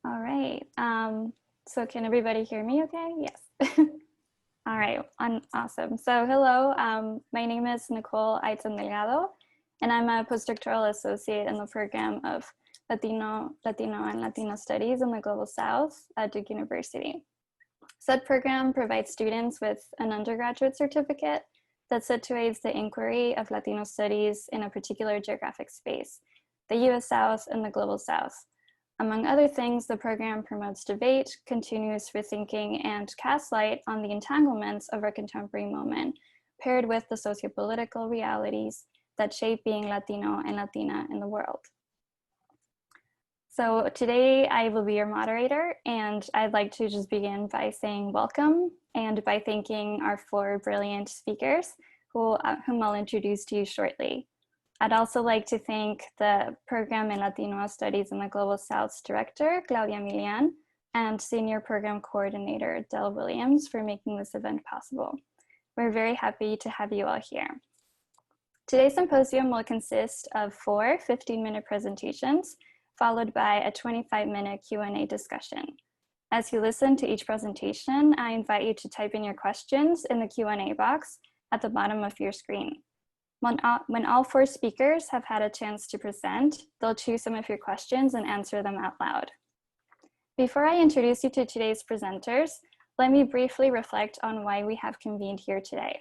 All right. So can everybody hear me okay? Yes. All right, awesome. So hello, my name is Nicole Eitzen Delgado, and I'm a postdoctoral associate in the program of Latino and Latino Studies in the Global South at Duke University. Said program provides students with an undergraduate certificate that situates the inquiry of Latino studies in a particular geographic space, the US South and the Global South. Among other things, the program promotes debate, continuous rethinking, and casts light on the entanglements of our contemporary moment, paired with the sociopolitical realities that shape being Latino and Latina in the world. So today I will be your moderator, and I'd like to just begin by saying welcome and by thanking our four brilliant speakers whom I'll introduce to you shortly. I'd also like to thank the Program in Latino Studies in the Global South's Director, Claudia Milian, and Senior Program Coordinator, Del Williams, for making this event possible. We're very happy to have you all here. Today's symposium will consist of 4 15-minute presentations, followed by a 25-minute Q&A discussion. As you listen to each presentation, I invite you to type in your questions in the Q&A box at the bottom of your screen. When all 4 speakers have had a chance to present, they'll choose some of your questions and answer them out loud. Before I introduce you to today's presenters, let me briefly reflect on why we have convened here today.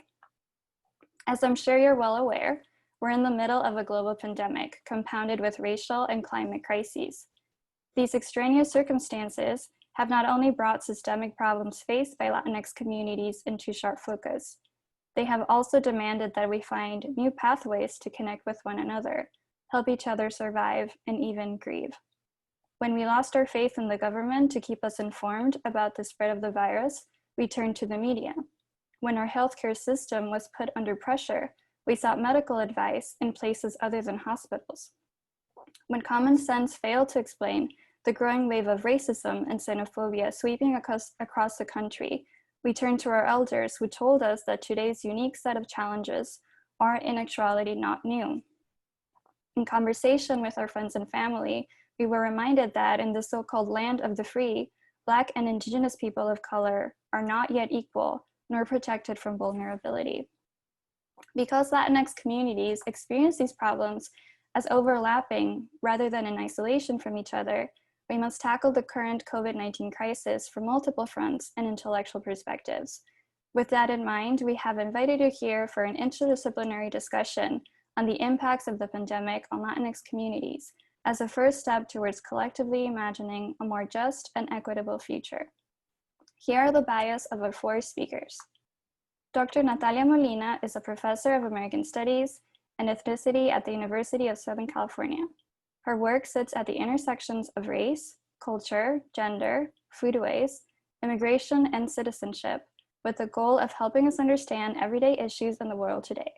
As I'm sure you're well aware, we're in the middle of a global pandemic compounded with racial and climate crises. These extraneous circumstances have not only brought systemic problems faced by Latinx communities into sharp focus, they have also demanded that we find new pathways to connect with one another, help each other survive, and even grieve. When we lost our faith in the government to keep us informed about the spread of the virus, we turned to the media. When our healthcare system was put under pressure, we sought medical advice in places other than hospitals. When common sense failed to explain the growing wave of racism and xenophobia sweeping across the country, we turned to our elders who told us that today's unique set of challenges are in actuality not new. In conversation with our friends and family, we were reminded that in the so-called land of the free, Black and Indigenous people of color are not yet equal nor protected from vulnerability. Because Latinx communities experience these problems as overlapping rather than in isolation from each other, we must tackle the current COVID-19 crisis from multiple fronts and intellectual perspectives. With that in mind, we have invited you here for an interdisciplinary discussion on the impacts of the pandemic on Latinx communities as a first step towards collectively imagining a more just and equitable future. Here are the bios of our 4 speakers. Dr. Natalia Molina is a professor of American Studies and Ethnicity at the University of Southern California. Her work sits at the intersections of race, culture, gender, foodways, immigration, and citizenship, with the goal of helping us understand everyday issues in the world today.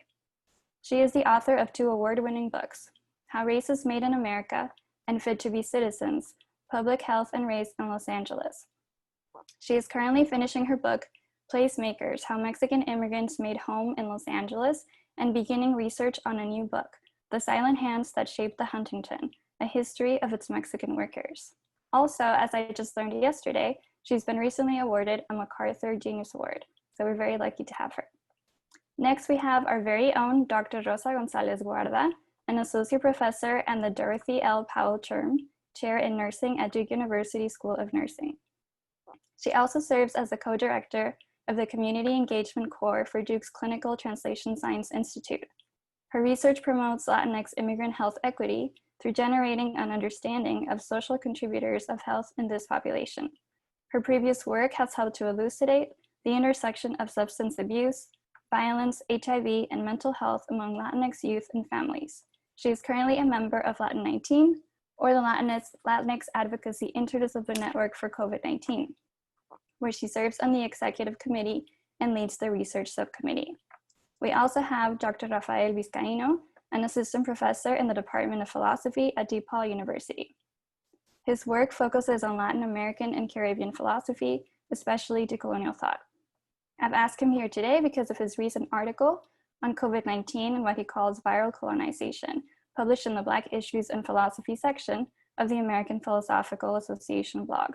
She is the author of 2 award-winning books, How Race is Made in America and Fit to be Citizens, Public Health and Race in Los Angeles. She is currently finishing her book, Placemakers, How Mexican Immigrants Made Home in Los Angeles, and beginning research on a new book, The Silent Hands That Shaped the Huntington, A History of Its Mexican Workers. Also, as I just learned yesterday, she's been recently awarded a MacArthur Genius Award, so we're very lucky to have her. Next, we have our very own Dr. Rosa Gonzalez-Guarda, an associate professor and the Dorothy L. Powell Term Chair in Nursing at Duke University School of Nursing. She also serves as the co-director of the Community Engagement Core for Duke's Clinical Translation Science Institute. Her research promotes Latinx immigrant health equity through generating an understanding of social contributors of health in this population. Her previous work has helped to elucidate the intersection of substance abuse, violence, HIV, and mental health among Latinx youth and families. She is currently a member of Latin 19, or the Latinx Advocacy Interdisciplinary Network for COVID-19, where she serves on the executive committee and leads the research subcommittee. We also have Dr. Rafael Vizcaíno, an assistant professor in the Department of Philosophy at DePaul University. His work focuses on Latin American and Caribbean philosophy, especially decolonial thought. I've asked him here today because of his recent article on COVID-19 and what he calls viral colonization, published in the Black Issues and Philosophy section of the American Philosophical Association blog.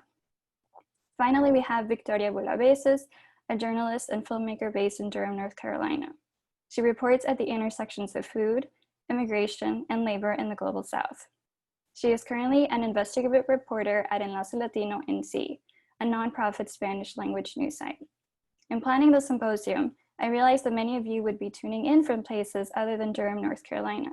Finally, we have Victoria Bouloubasis, a journalist and filmmaker based in Durham, North Carolina. She reports at the intersections of food, immigration, and labor in the Global South. She is currently an investigative reporter at Enlace Latino NC, a nonprofit Spanish language news site. In planning the symposium, I realized that many of you would be tuning in from places other than Durham, North Carolina.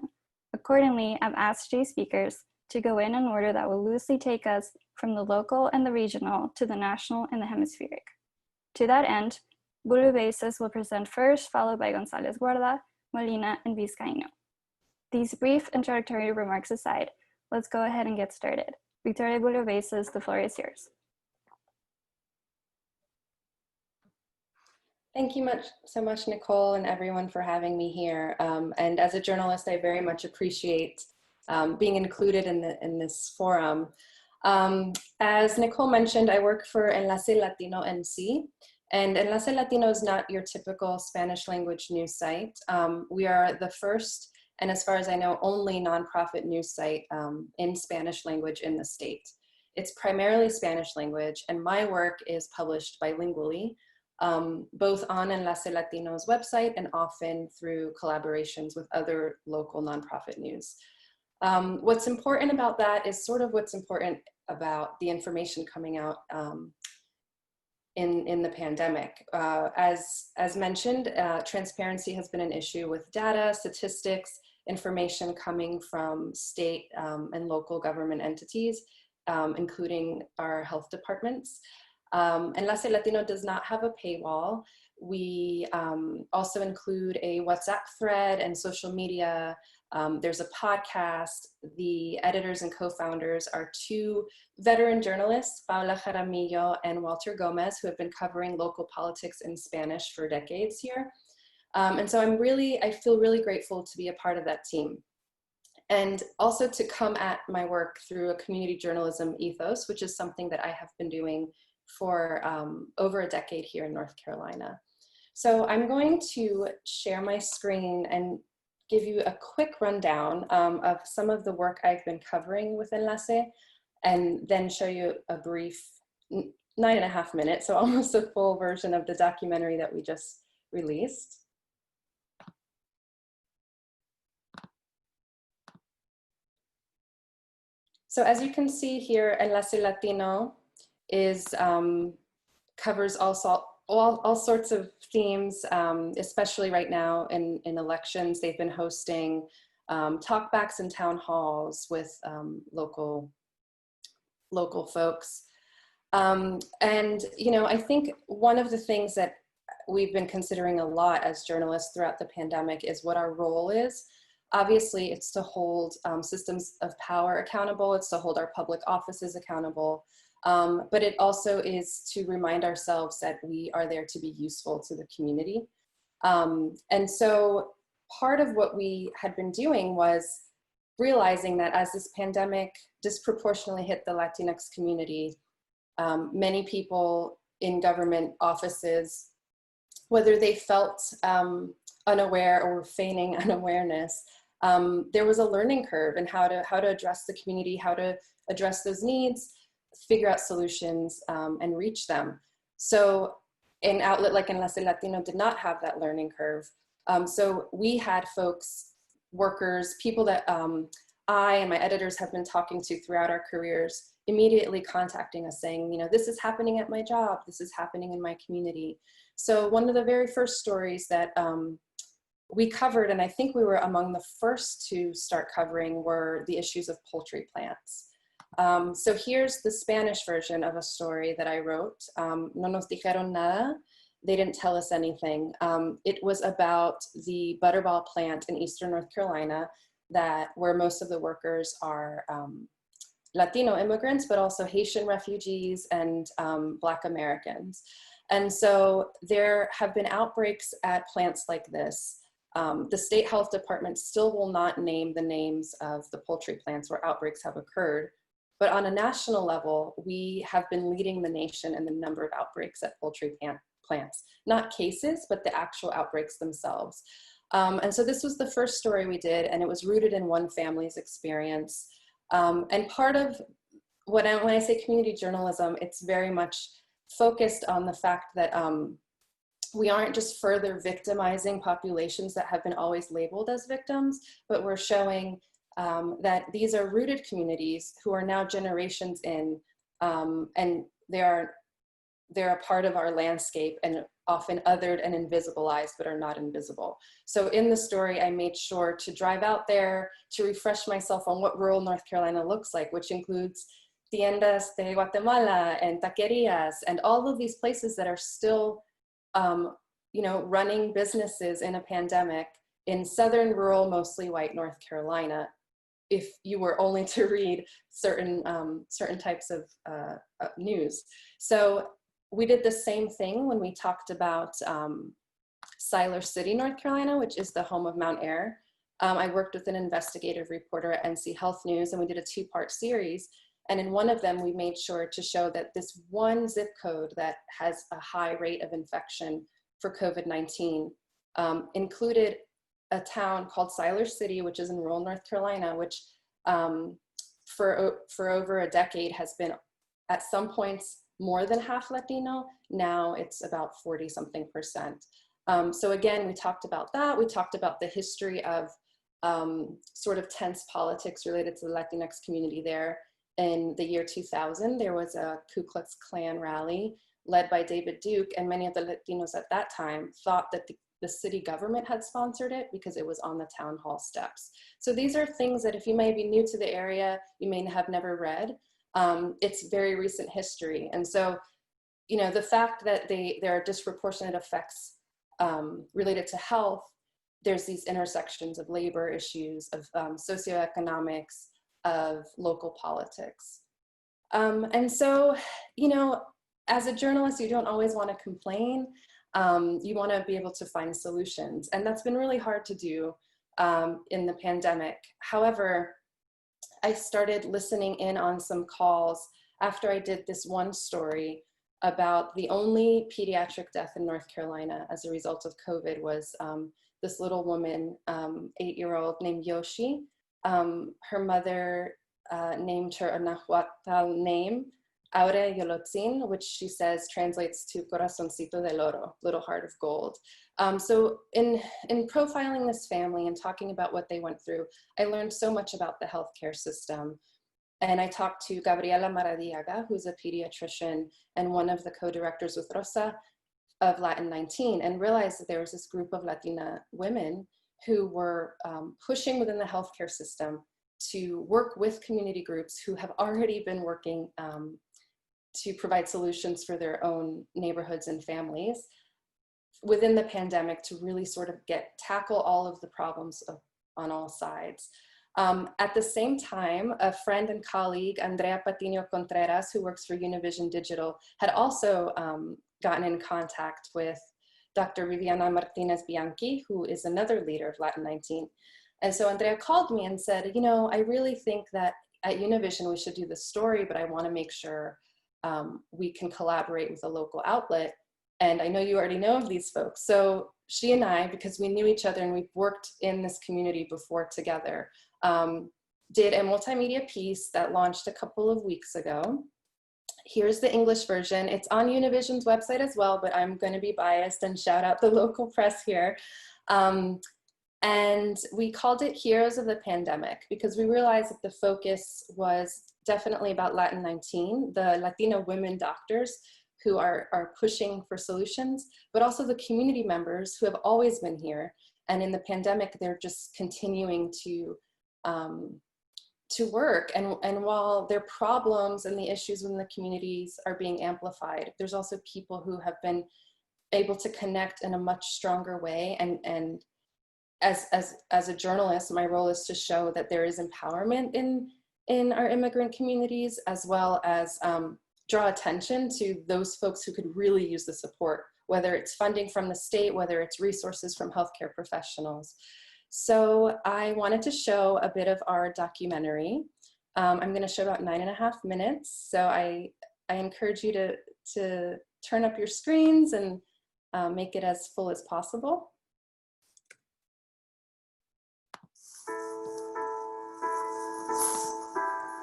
Accordingly, I've asked today's speakers to go in an order that will loosely take us from the local and the regional to the national and the hemispheric. To that end, Bouloubasis will present first, followed by Gonzalez-Guarda, Molina, and Vizcaíno. These brief introductory remarks aside, let's go ahead and get started. Victoria Bouloubasis, the floor is yours. Thank you so much, Nicole, and everyone for having me here. And as a journalist, I very much appreciate being included in this forum. As Nicole mentioned, I work for Enlace Latino NC, and Enlace Latino is not your typical Spanish language news site. We are the first, and as far as I know, only nonprofit news site in Spanish language in the state. It's primarily Spanish language, and my work is published bilingually, both on Enlace Latino's website and often through collaborations with other local nonprofit news. What's important about that is sort of what's important about the information coming out in the pandemic. As mentioned, transparency has been an issue with data, statistics, information coming from state and local government entities, including our health departments. Enlace Latino does not have a paywall. We also include a WhatsApp thread and social media. There's a podcast. The editors and co-founders are two veteran journalists, Paula Jaramillo and Walter Gomez, who have been covering local politics in Spanish for decades here. And so I feel really grateful to be a part of that team. And also to come at my work through a community journalism ethos, which is something that I have been doing for over a decade here in North Carolina. So I'm going to share my screen and give you a quick rundown of some of the work I've been covering with Enlace, and then show you a brief 9.5 minutes, so almost a full version of the documentary that we just released. So as you can see here, Enlace Latino covers all sorts of themes, especially right now in elections. They've been hosting talkbacks and town halls with local folks. And I think one of the things that we've been considering a lot as journalists throughout the pandemic is what our role is. Obviously, it's to hold systems of power accountable. It's to hold our public offices accountable. But it also is to remind ourselves that we are there to be useful to the community. And so part of what we had been doing was realizing that as this pandemic disproportionately hit the Latinx community, many people in government offices, whether they felt unaware or feigning unawareness, there was a learning curve in how to address the community, how to address those needs, figure out solutions, and reach them. So an outlet like Enlace Latino did not have that learning curve. So we had folks, workers, people that I and my editors have been talking to throughout our careers, immediately contacting us saying, this is happening at my job, this is happening in my community. So one of the very first stories that we covered, and I think we were among the first to start covering, were the issues of poultry plants. So here's the Spanish version of a story that I wrote, No nos dijeron nada, they didn't tell us anything. It was about the butterball plant in Eastern North Carolina where most of the workers are Latino immigrants, but also Haitian refugees and Black Americans. And so there have been outbreaks at plants like this. The state health department still will not name the names of the poultry plants where outbreaks have occurred. But on a national level, we have been leading the nation in the number of outbreaks at poultry plants. Not cases, but the actual outbreaks themselves. And so this was the first story we did, and it was rooted in one family's experience. And part of when I say community journalism, it's very much focused on the fact that we aren't just further victimizing populations that have been always labeled as victims, but we're showing that these are rooted communities who are now generations in, and they're a part of our landscape and often othered and invisibilized, but are not invisible. So in the story, I made sure to drive out there to refresh myself on what rural North Carolina looks like, which includes tiendas de Guatemala and taquerias and all of these places that are still running businesses in a pandemic in southern rural, mostly white North Carolina, if you were only to read certain types of news. So we did the same thing when we talked about Siler City, North Carolina, which is the home of Mount Air. I worked with an investigative reporter at NC Health News, and we did a 2-part series. And in one of them, we made sure to show that this one zip code that has a high rate of infection for COVID-19 included a town called Siler City, which is in rural North Carolina, which for over a decade has been at some points more than half Latino. Now it's about 40-something%. So again, we talked about that. We talked about the history of sort of tense politics related to the Latinx community there. In the year 2000, there was a Ku Klux Klan rally led by David Duke, and many of the Latinos at that time thought that the city government had sponsored it because it was on the town hall steps. So these are things that if you may be new to the area, you may have never read. It's very recent history. And so, the fact that there are disproportionate effects related to health, there's these intersections of labor issues, of socioeconomics, of local politics. And so, as a journalist, you don't always want to complain. You want to be able to find solutions. And that's been really hard to do in the pandemic. However, I started listening in on some calls after I did this one story about the only pediatric death in North Carolina as a result of COVID was this little woman, 8-year-old named Yoshi. Her mother named her a Nahuatl name, Aure Yolotzin, which she says translates to Corazoncito del Oro, little heart of gold. So in profiling this family and talking about what they went through, I learned so much about the healthcare system. And I talked to Gabriela Maradiaga, who's a pediatrician and one of the co-directors with Rosa of Latin 19, and realized that there was this group of Latina women who were pushing within the healthcare system to work with community groups who have already been working to provide solutions for their own neighborhoods and families within the pandemic to really sort of tackle all of the problems on all sides. At the same time, a friend and colleague, Andrea Patiño Contreras, who works for Univision Digital, had also gotten in contact with Dr. Viviana Martinez Bianchi, who is another leader of Latin 19. And so Andrea called me and said, I really think that at Univision we should do this story, but I want to make sure we can collaborate with a local outlet. And I know you already know of these folks. So she and I, because we knew each other and we've worked in this community before together, did a multimedia piece that launched a couple of weeks ago. Here's the English version. It's on Univision's website as well, but I'm going to be biased and shout out the local press here. And we called it Heroes of the Pandemic because we realized that the focus was definitely about Latin 19, the Latina women doctors who are pushing for solutions, but also the community members who have always been here. And in the pandemic, they're just continuing to work. And while their problems and the issues within the communities are being amplified, there's also people who have been able to connect in a much stronger way. And as a journalist, my role is to show that there is empowerment in our immigrant communities, as well as draw attention to those folks who could really use the support, whether it's funding from the state, whether it's resources from healthcare professionals. So I wanted to show a bit of our documentary. I'm going to show about 9.5 minutes. So I encourage you to turn up your screens and make it as full as possible.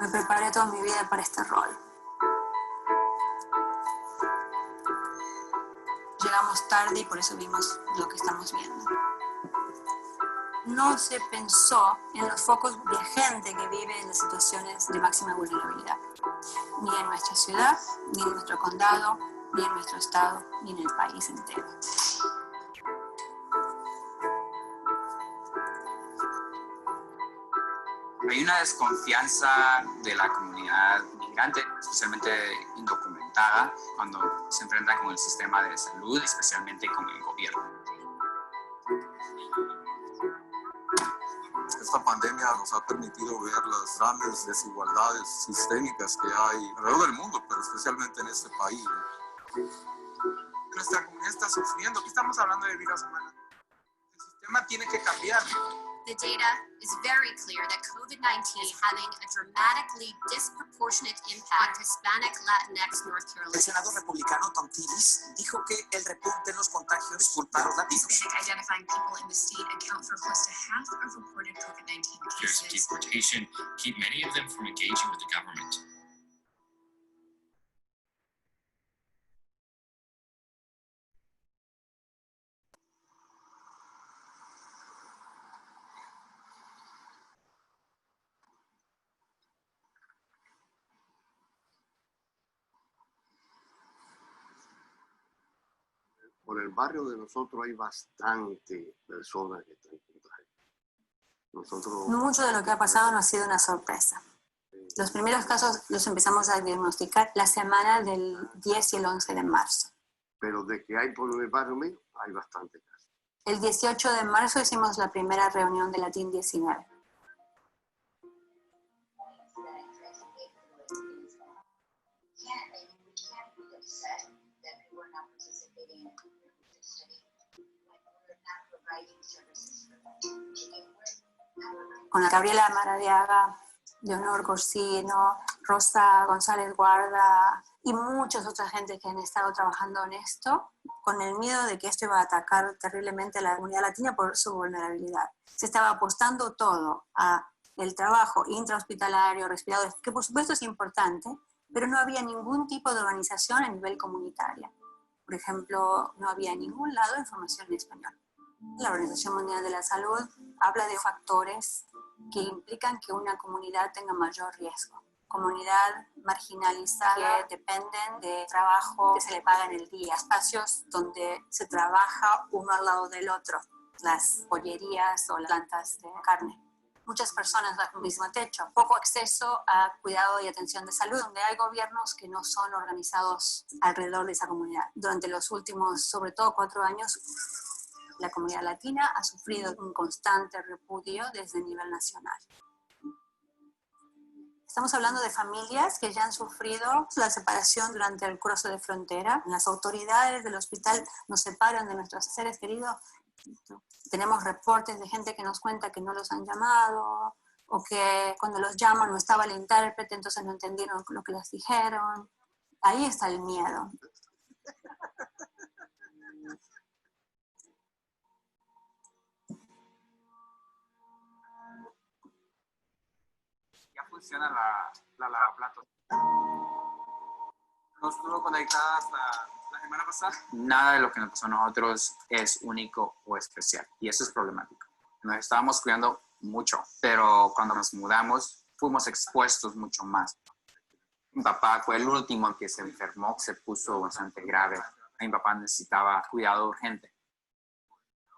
Me preparé toda mi vida para este rol. Llegamos tarde y por eso vimos lo que estamos viendo. No se pensó en los focos de gente que vive en las situaciones de máxima vulnerabilidad. Ni en nuestra ciudad, ni en nuestro condado, ni en nuestro estado, ni en el país entero. Hay una desconfianza de la comunidad migrante, especialmente indocumentada, cuando se enfrenta con el sistema de salud, especialmente con el gobierno. Esta pandemia nos ha permitido ver las grandes desigualdades sistémicas que hay alrededor del mundo, pero especialmente en este país. Nuestra comunidad está sufriendo. Aquí estamos hablando de vidas humanas. El sistema tiene que cambiar. The data is very clear that COVID-19 is having a dramatically disproportionate impact on Hispanic Latinx North Carolina. El senador republicano Untitled dijo que el repunte en los contagios culpa a los latinos. Hispanic identifying people in the state account for close to half of reported COVID-19 There's cases. deportation, keep many of them from engaging with the government. Por el barrio de nosotros hay bastante personas que están contagiadas. Mucho de lo que ha pasado no ha sido una sorpresa. Los primeros casos los empezamos a diagnosticar la semana del 10 y el 11 de marzo. Pero de que hay por el barrio mío, hay bastante casos. El 18 de marzo hicimos la primera reunión de Latin 19. Con la Gabriela Maradiaga, Leonor Corsino, Rosa González-Guarda y muchas otras gente que han estado trabajando en esto, con el miedo de que esto iba a atacar terriblemente a la comunidad latina por su vulnerabilidad. Se estaba apostando todo a el trabajo intrahospitalario, respiradores, que por supuesto es importante, pero no había ningún tipo de organización a nivel comunitario. Por ejemplo, no había en ningún lado información en español. La Organización Mundial de la Salud habla de factores que implican que una comunidad tenga mayor riesgo. Comunidad marginalizada que dependen de trabajo que se le paga en el día, espacios donde se trabaja uno al lado del otro, las pollerías o las plantas de carne. Muchas personas bajo el mismo techo, poco acceso a cuidado y atención de salud, donde hay gobiernos que no son organizados alrededor de esa comunidad. Durante los últimos, sobre todo 4 años, la comunidad latina ha sufrido un constante repudio desde el nivel nacional. Estamos hablando de familias que ya han sufrido la separación durante el cruce de frontera. Las autoridades del hospital nos separan de nuestros seres queridos. Tenemos reportes de gente que nos cuenta que no los han llamado o que cuando los llaman no estaba el intérprete, entonces no entendieron lo que les dijeron. Ahí está el miedo. Ya funciona la lavaplatos. No estuvo conectada hasta la semana pasada. Nada de lo que nos pasó a nosotros es único o especial, y eso es problemático. Nos estábamos cuidando mucho, pero cuando nos mudamos fuimos expuestos mucho más. Mi papá fue el último que se enfermó, se puso bastante grave. Mi papá necesitaba cuidado urgente.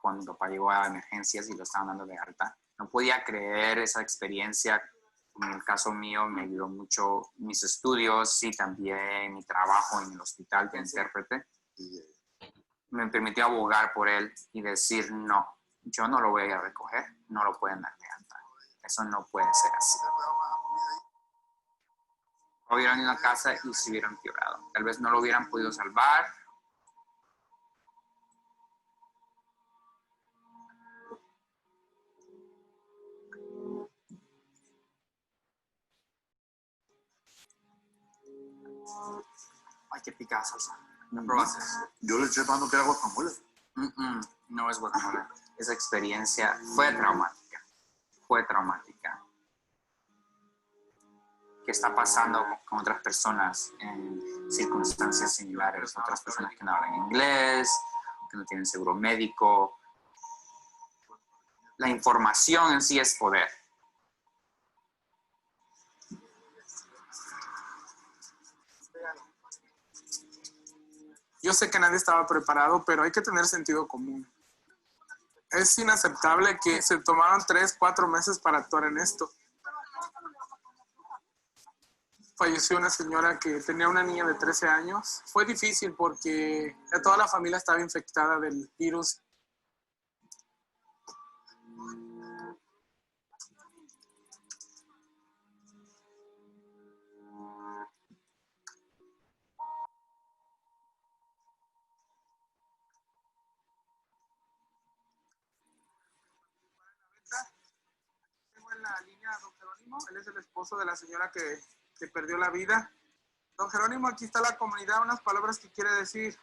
Cuando mi papá llegó a emergencias y lo estaban dando de alta, no podía creer esa experiencia. En el caso mío me ayudó mucho mis estudios y también mi trabajo en el hospital de intérprete. Me permitió abogar por él y decir, no, yo no lo voy a recoger, no lo pueden dar de alta. Eso no puede ser así. Lo hubieran ido a casa y se hubieran quebrado. Tal vez no lo hubieran podido salvar. Ay, qué picada salsa. ¿No probaste? Yo le eché tanto que era guacamole. No es guacamole. Esa experiencia fue traumática. Fue traumática. qué está pasando con otras personas en circunstancias similares, otras personas que no hablan inglés, que no tienen seguro médico. La información en sí es poder. Yo sé que nadie estaba preparado, pero hay que tener sentido común. Es inaceptable que se tomaron 3, 4 meses para actuar en esto. Falleció una señora que tenía una niña de 13 años. Fue difícil porque toda la familia estaba infectada del virus. Tengo en la línea a don Jerónimo. Él es el esposo de la señora que perdió la vida. Don Jerónimo, aquí está la comunidad, unas palabras que quiere decir.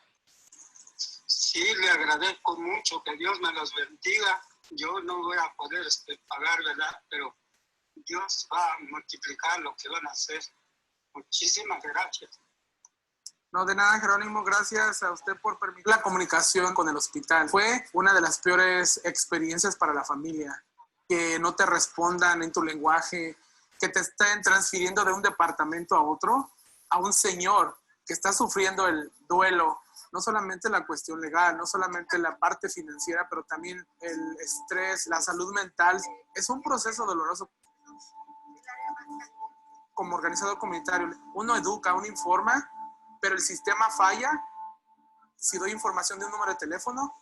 Sí, le agradezco mucho, que Dios me los bendiga. Yo no voy a poder pagar, ¿verdad? Pero Dios va a multiplicar lo que van a hacer. Muchísimas gracias. No, de nada, Jerónimo, gracias a usted por permitir la comunicación con el hospital. Fue una de las peores experiencias para la familia, que no te respondan en tu lenguaje, que te estén transfiriendo de un departamento a otro, a un señor que está sufriendo el duelo, no solamente la cuestión legal, no solamente la parte financiera, pero también el estrés, la salud mental. Es un proceso doloroso. Como organizador comunitario, uno educa, uno informa, pero el sistema falla. Si doy información de un número de teléfono,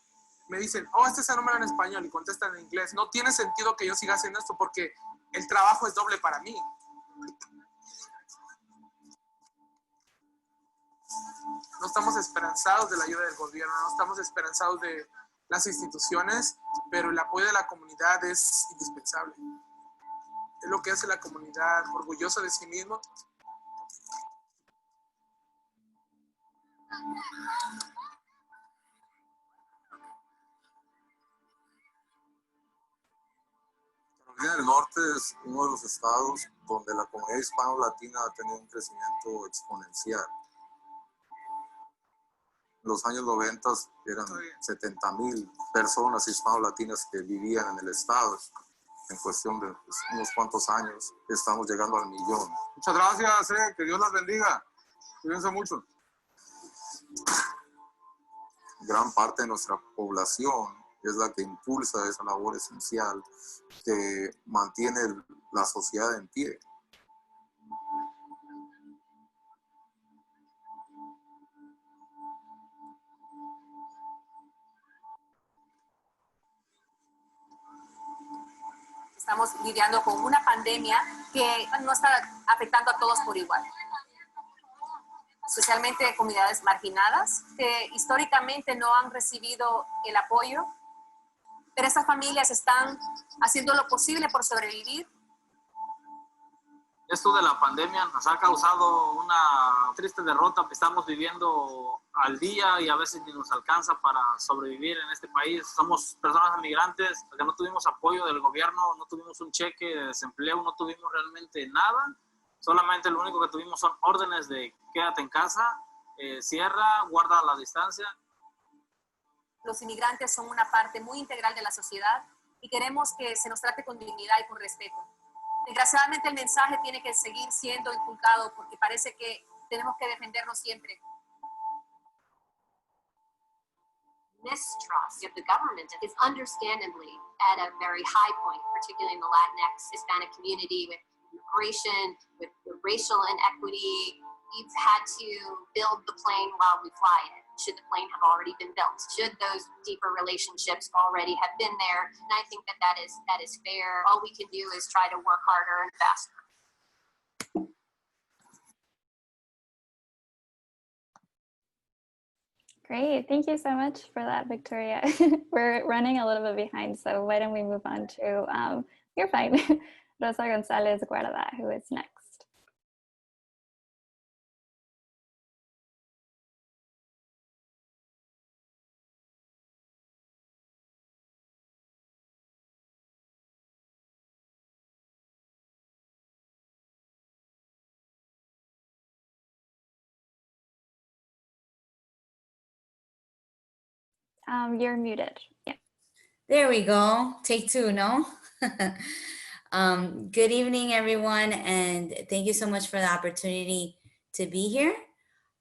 me dicen, oh, este es el número en español, y contestan en inglés. No tiene sentido que yo siga haciendo esto porque el trabajo es doble para mí. No estamos esperanzados de la ayuda del gobierno, no estamos esperanzados de las instituciones, pero el apoyo de la comunidad es indispensable. Es lo que hace la comunidad orgullosa de sí mismo. Carolina del Norte es uno de los estados donde la comunidad hispano-latina ha tenido un crecimiento exponencial. En los años 90 eran 70,000 personas hispano-latinas que vivían en el estado. En cuestión de unos cuantos años estamos llegando al 1,000,000. Muchas gracias, que Dios las bendiga. Cuídense mucho. Gran parte de nuestra población es la que impulsa esa labor esencial que mantiene la sociedad en pie. Estamos lidiando con una pandemia que no está afectando a todos por igual, especialmente comunidades marginadas que históricamente no han recibido el apoyo, pero estas familias están haciendo lo posible por sobrevivir. Esto de la pandemia nos ha causado una triste derrota. Estamos viviendo al día y a veces ni nos alcanza para sobrevivir en este país. Somos personas migrantes que no tuvimos apoyo del gobierno, no tuvimos un cheque de desempleo, no tuvimos realmente nada. Solamente lo único que tuvimos son órdenes de quédate en casa, cierra, guarda la distancia. Los inmigrantes son una parte muy integral de la sociedad y queremos que se nos trate con dignidad y con respeto. Desgraciadamente el mensaje tiene que seguir siendo inculcado porque parece que tenemos que defendernos siempre. Mistrust of the government is understandably at a very high point, particularly in the Latinx Hispanic community with immigration, with the racial inequity. We've had to build the plane while we fly it. Should the plane have already been built? Should those deeper relationships already have been there? And I think that is fair. All we can do is try to work harder and faster. Great, thank you so much for that, Victoria. We're running a little bit behind, so why don't we move on to, you're fine, Rosa Gonzalez-Guarda, who is next. You're muted. Yeah. There we go. Take two, no? Good evening, everyone, and thank you so much for the opportunity to be here.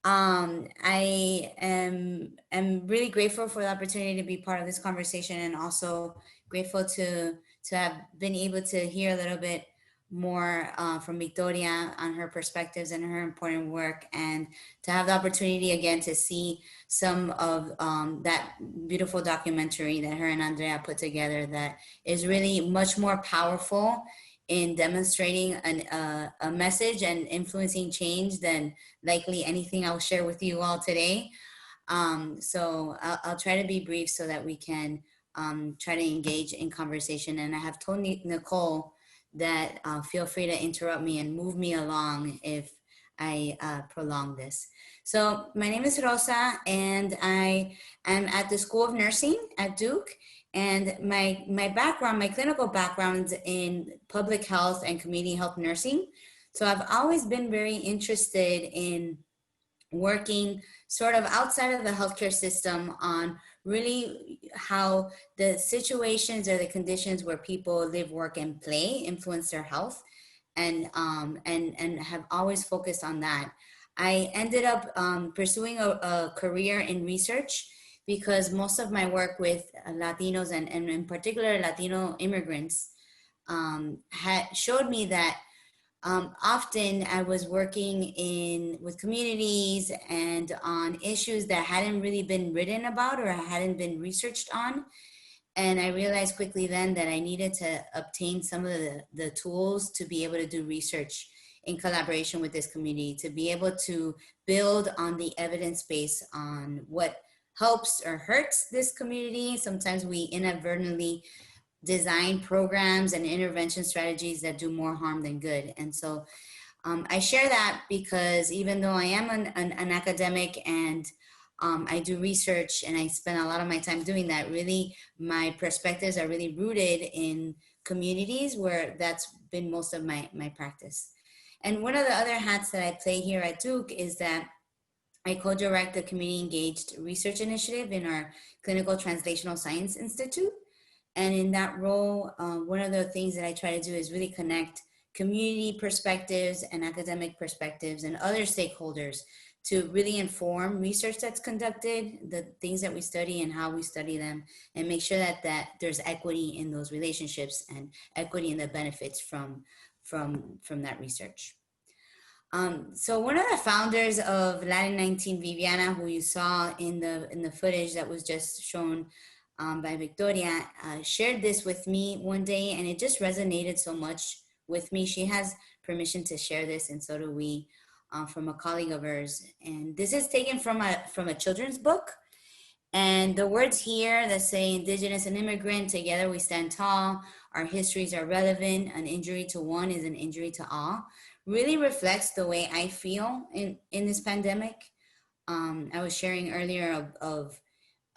I am really grateful for the opportunity to be part of this conversation, and also grateful to have been able to hear a little bit more from Victoria on her perspectives and her important work, and to have the opportunity again to see some of that beautiful documentary that her and Andrea put together that is really much more powerful in demonstrating a message and influencing change than likely anything I'll share with you all today. So I'll try to be brief so that we can try to engage in conversation. And I have told Nicole that feel free to interrupt me and move me along if I prolong this. So my name is Rosa, and I am at the School of Nursing at Duke. And my background, my clinical background is in public health and community health nursing. So I've always been very interested in working sort of outside of the healthcare system on really how the situations or the conditions where people live, work, and play influence their health, and have always focused on that. I ended up pursuing a career in research because most of my work with Latinos and in particular Latino immigrants had showed me that often I was working with communities and on issues that hadn't really been written about or hadn't been researched on. And I realized quickly then that I needed to obtain some of the tools to be able to do research in collaboration with this community, to be able to build on the evidence base on what helps or hurts this community. Sometimes we inadvertently design programs and intervention strategies that do more harm than good. And so I share that because even though I am an academic and I do research and I spend a lot of my time doing that, really my perspectives are really rooted in communities where that's been most of my practice. And one of the other hats that I play here at Duke is that I co-direct the Community Engaged Research Initiative in our Clinical Translational Science Institute. And in that role, one of the things that I try to do is really connect community perspectives and academic perspectives and other stakeholders to really inform research that's conducted, the things that we study and how we study them, and make sure that there's equity in those relationships and equity in the benefits from that research. So one of the founders of Latin 19, Viviana, who you saw in the footage that was just shown by Victoria, shared this with me one day, and it just resonated so much with me. She has permission to share this, and so do we, from a colleague of hers. And this is taken from a children's book. And the words here that say Indigenous and immigrant, together we stand tall, our histories are relevant, an injury to one is an injury to all, really reflects the way I feel in this pandemic. I was sharing earlier of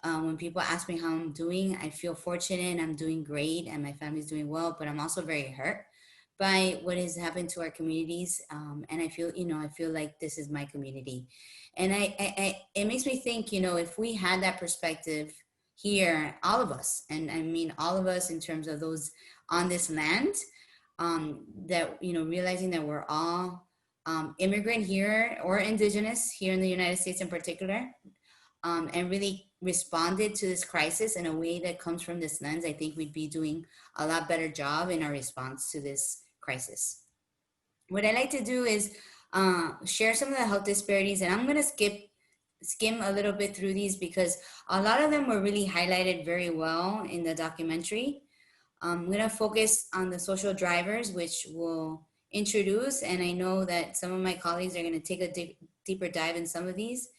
when people ask me how I'm doing, I feel fortunate, I'm doing great, and my family's doing well, but I'm also very hurt by what has happened to our communities. And I feel like this is my community. And it makes me think, if we had that perspective here, all of us, and I mean all of us in terms of those on this land, that, realizing that we're all immigrant here or indigenous here in the United States in particular, and really responded to this crisis in a way that comes from this lens, I think we'd be doing a lot better job in our response to this crisis. What I like to do is share some of the health disparities, and I'm going to skim a little bit through these because a lot of them were really highlighted very well in the documentary. I'm going to focus on the social drivers, which we'll introduce, and I know that some of my colleagues are going to take a deeper dive in some of these.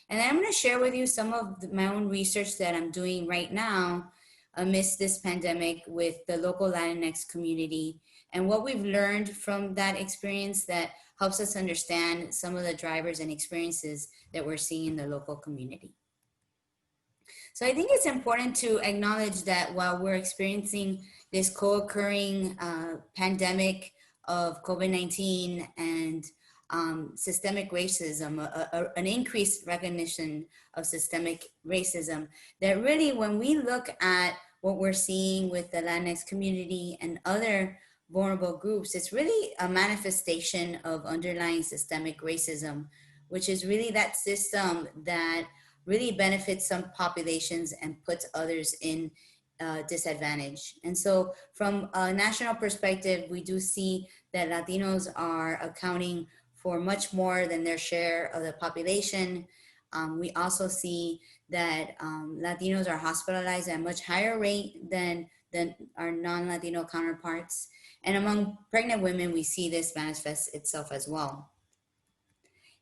And then I'm going to share with you some of my own research that I'm doing right now amidst this pandemic with the local Latinx community and what we've learned from that experience that helps us understand some of the drivers and experiences that we're seeing in the local community. So I think it's important to acknowledge that while we're experiencing this co-occurring pandemic of COVID-19 and systemic racism, an increased recognition of systemic racism, that really when we look at what we're seeing with the Latinx community and other vulnerable groups, it's really a manifestation of underlying systemic racism, which is really that system that really benefits some populations and puts others in disadvantage. And so from a national perspective, we do see that Latinos are accounting for much more than their share of the population. We also see that Latinos are hospitalized at a much higher rate than our non-Latino counterparts. And among pregnant women, we see this manifest itself as well.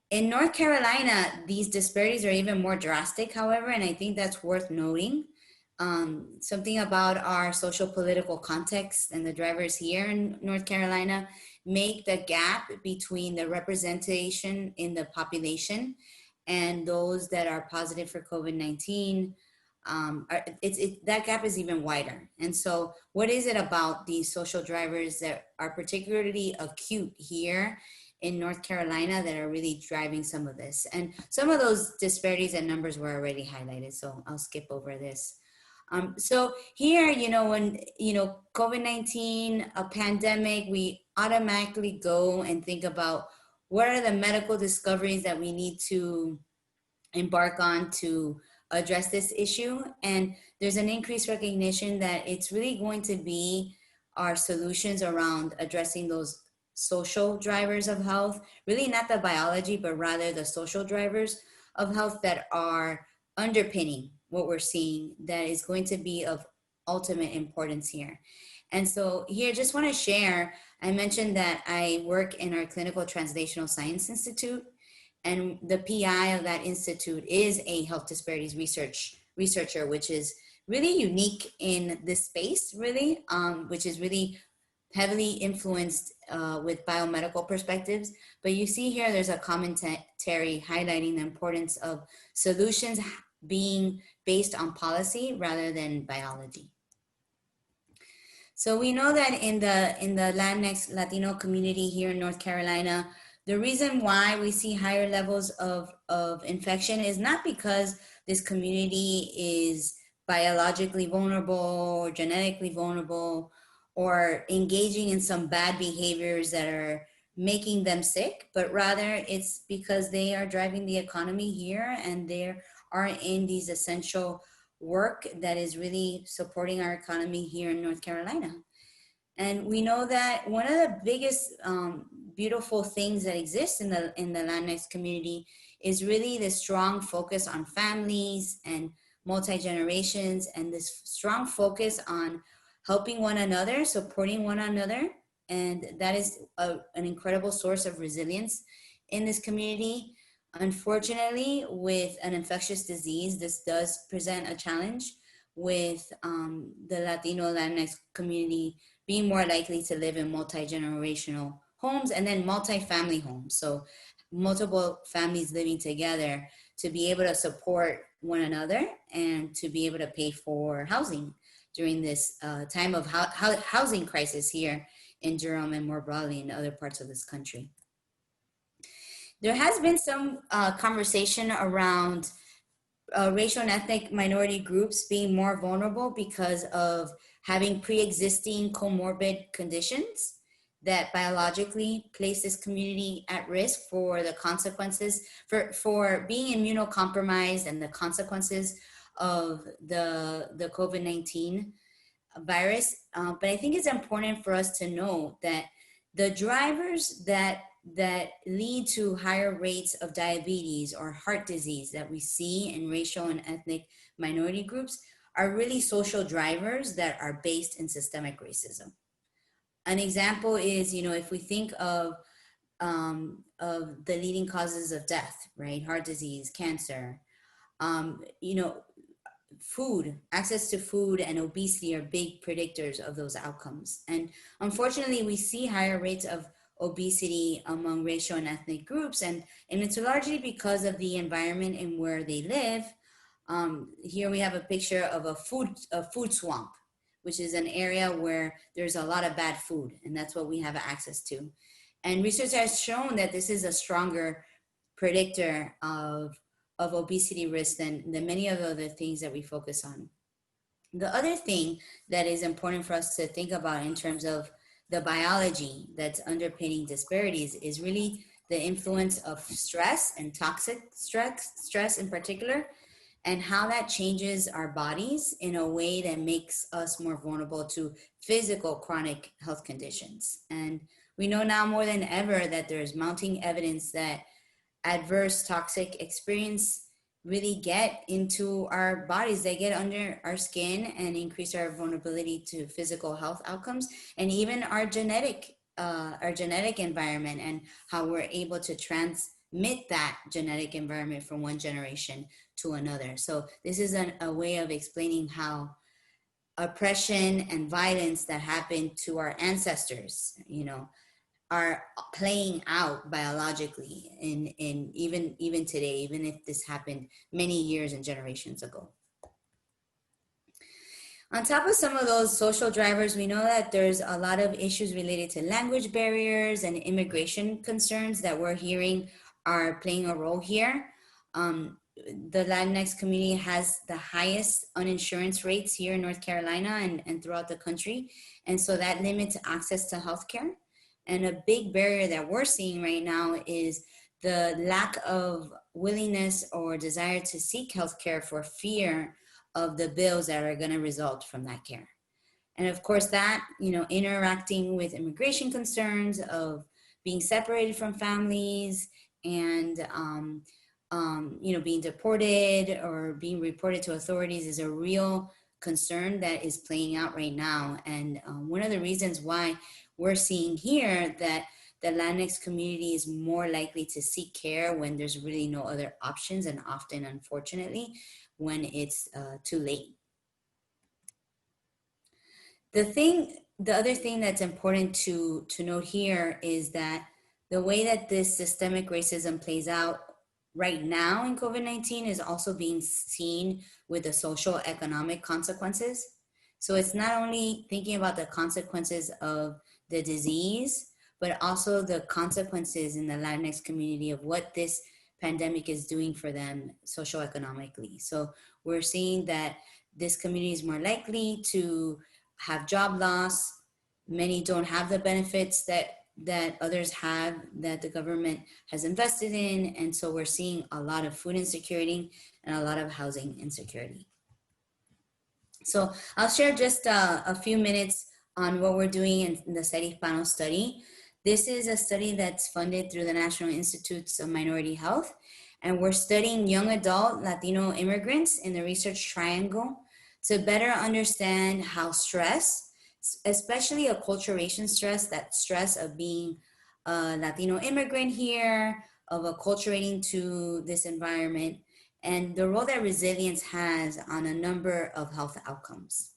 In North Carolina, these disparities are even more drastic, however, and I think that's worth noting. Something about our social political context and the drivers here in North Carolina make the gap between the representation in the population and those that are positive for COVID-19, that gap is even wider. And so what is it about these social drivers that are particularly acute here in North Carolina that are really driving some of this? And some of those disparities and numbers were already highlighted, so I'll skip over this. So here, when, COVID-19, a pandemic, we automatically go and think about what are the medical discoveries that we need to embark on to address this issue. And there's an increased recognition that it's really going to be our solutions around addressing those social drivers of health, really not the biology, but rather the social drivers of health that are underpinning what we're seeing that is going to be of ultimate importance here. And so here, just want to share, I mentioned that I work in our Clinical Translational Science Institute, and the PI of that institute is a health disparities researcher, which is really unique in this space, really, which is really heavily influenced with biomedical perspectives. But you see here, there's a commentary highlighting the importance of solutions being based on policy rather than biology. So we know that in the Latinx Latino community here in North Carolina, the reason why we see higher levels of infection is not because this community is biologically vulnerable or genetically vulnerable or engaging in some bad behaviors that are making them sick, but rather it's because they are driving the economy here and they are in these essential work that is really supporting our economy here in North Carolina. And we know that one of the biggest beautiful things that exist in the Latinx community is really the strong focus on families and multi-generations, and this strong focus on helping one another, supporting one another. And that is an incredible source of resilience in this community. Unfortunately, with an infectious disease, this does present a challenge with the Latino Latinx community being more likely to live in multi-generational homes and then multi-family homes. So multiple families living together to be able to support one another and to be able to pay for housing during this time of housing crisis here in Durham and more broadly in other parts of this country. There has been some conversation around racial and ethnic minority groups being more vulnerable because of having pre-existing comorbid conditions that biologically place this community at risk for the consequences, for being immunocompromised and the consequences of the COVID-19 virus. But I think it's important for us to know that the drivers that lead to higher rates of diabetes or heart disease that we see in racial and ethnic minority groups are really social drivers that are based in systemic racism. An example is, if we think of the leading causes of death, right? Heart disease, cancer, food, access to food and obesity are big predictors of those outcomes. And unfortunately, we see higher rates of obesity among racial and ethnic groups, and it's largely because of the environment in where they live. Here we have a picture of a food swamp, which is an area where there's a lot of bad food, and that's what we have access to. And research has shown that this is a stronger predictor of obesity risk than many of the other things that we focus on. The other thing that is important for us to think about in terms of the biology that's underpinning disparities is really the influence of stress and toxic stress in particular, and how that changes our bodies in a way that makes us more vulnerable to physical chronic health conditions. And we know now more than ever that there's mounting evidence that adverse toxic experience really get into our bodies. They get under our skin and increase our vulnerability to physical health outcomes, and even our genetic environment, and how we're able to transmit that genetic environment from one generation to another. So this is a way of explaining how oppression and violence that happened to our ancestors, are playing out biologically in even today, even if this happened many years and generations ago. On top of some of those social drivers, we know that there's a lot of issues related to language barriers and immigration concerns that we're hearing are playing a role here. The Latinx community has the highest uninsurance rates here in North Carolina and throughout the country. And so that limits access to healthcare. And a big barrier that we're seeing right now is the lack of willingness or desire to seek healthcare for fear of the bills that are going to result from that care. And of course that, interacting with immigration concerns of being separated from families and, being deported or being reported to authorities is a real concern that is playing out right now. And one of the reasons why we're seeing here that the Latinx community is more likely to seek care when there's really no other options, and often, unfortunately, when it's too late. The other thing that's important to note here is that the way that this systemic racism plays out right now in COVID-19 is also being seen with the social economic consequences. So it's not only thinking about the consequences of the disease, but also the consequences in the Latinx community of what this pandemic is doing for them socioeconomically. So we're seeing that this community is more likely to have job loss. Many don't have the benefits that others have, that the government has invested in. And so we're seeing a lot of food insecurity and a lot of housing insecurity. So I'll share just a few minutes on what we're doing in the Ser Hispano study. This is a study that's funded through the National Institutes of Minority Health, and we're studying young adult Latino immigrants in the research triangle to better understand how stress, especially acculturation stress, that stress of being a Latino immigrant here, of acculturating to this environment, and the role that resilience has on a number of health outcomes.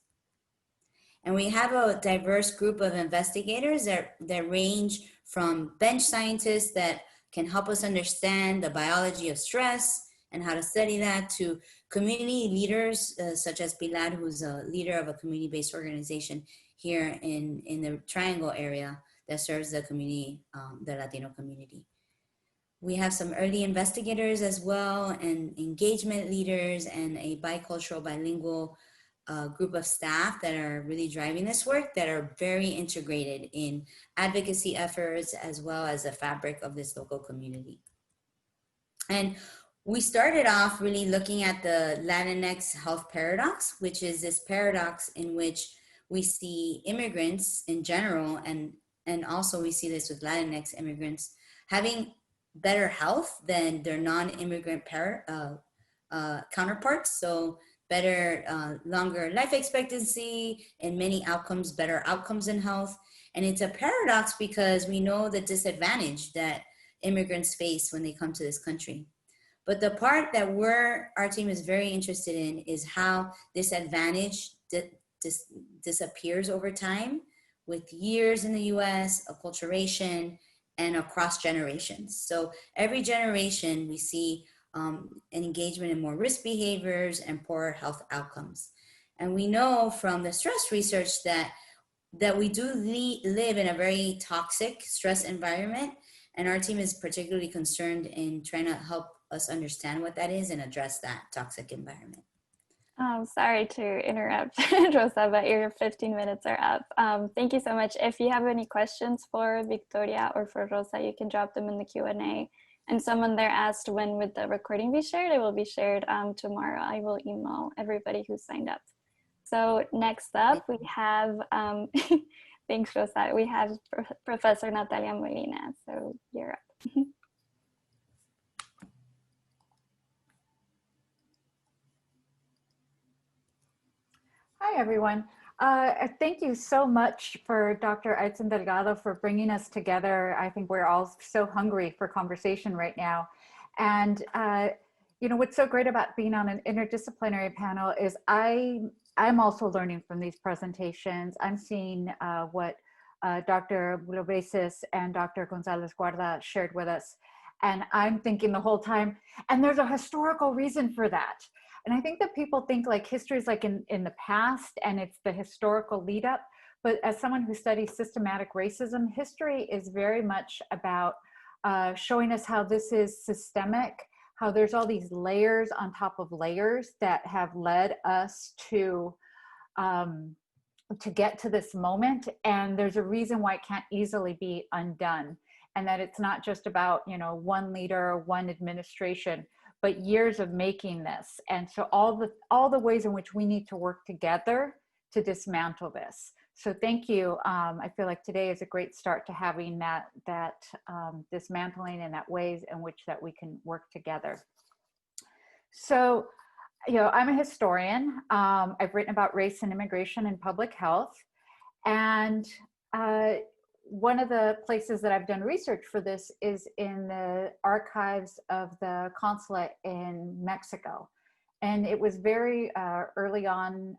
And we have a diverse group of investigators that range from bench scientists that can help us understand the biology of stress and how to study that, to community leaders such as Pilar, who's a leader of a community-based organization here in the Triangle area that serves the community, the Latino community. We have some early investigators as well, and engagement leaders, and a bicultural, bilingual group of staff that are really driving this work, that are very integrated in advocacy efforts as well as the fabric of this local community. And we started off really looking at the Latinx health paradox, which is this paradox in which we see immigrants in general, and also we see this with Latinx immigrants, having better health than their non-immigrant counterparts. So better, longer life expectancy, and many outcomes, better outcomes in health. And it's a paradox because we know the disadvantage that immigrants face when they come to this country. But the part that our team is very interested in is how this advantage disappears over time with years in the US, acculturation, and across generations. So every generation we see an engagement in more risk behaviors and poorer health outcomes. And we know from the stress research that that we do live in a very toxic stress environment, and our team is particularly concerned in trying to help us understand what that is and address that toxic environment. Sorry to interrupt, Rosa, but your 15 minutes are up. Thank you so much. If you have any questions for Victoria or for Rosa, you can drop them in the Q&A. And someone there asked, when would the recording be shared? It will be shared tomorrow. I will email everybody who signed up. So next up, we have, thanks, Rosa. We have Professor Natalia Molina. So you're up. Hi, everyone. Thank you so much for Dr. Eitzen Delgado for bringing us together. I think we're all so hungry for conversation right now. And, you know, what's so great about being on an interdisciplinary panel is I'm also learning from these presentations. I'm seeing what Dr. Bouloubasis and Dr. Gonzalez-Guarda shared with us. And I'm thinking the whole time, and there's a historical reason for that. And I think that people think like history is like in the past and it's the historical lead up. But as someone who studies systematic racism, history is very much about showing us how this is systemic, how there's all these layers on top of layers that have led us to get to this moment. And there's a reason why it can't easily be undone. And that it's not just about, you know, one leader, one administration, but years of making this. And so all the ways in which we need to work together to dismantle this. So thank you. I feel like today is a great start to having that dismantling and that ways in which that we can work together. So, you know, I'm a historian. I've written about race and immigration and public health. And one of the places that I've done research for this is in the archives of the consulate in Mexico. And it was very early on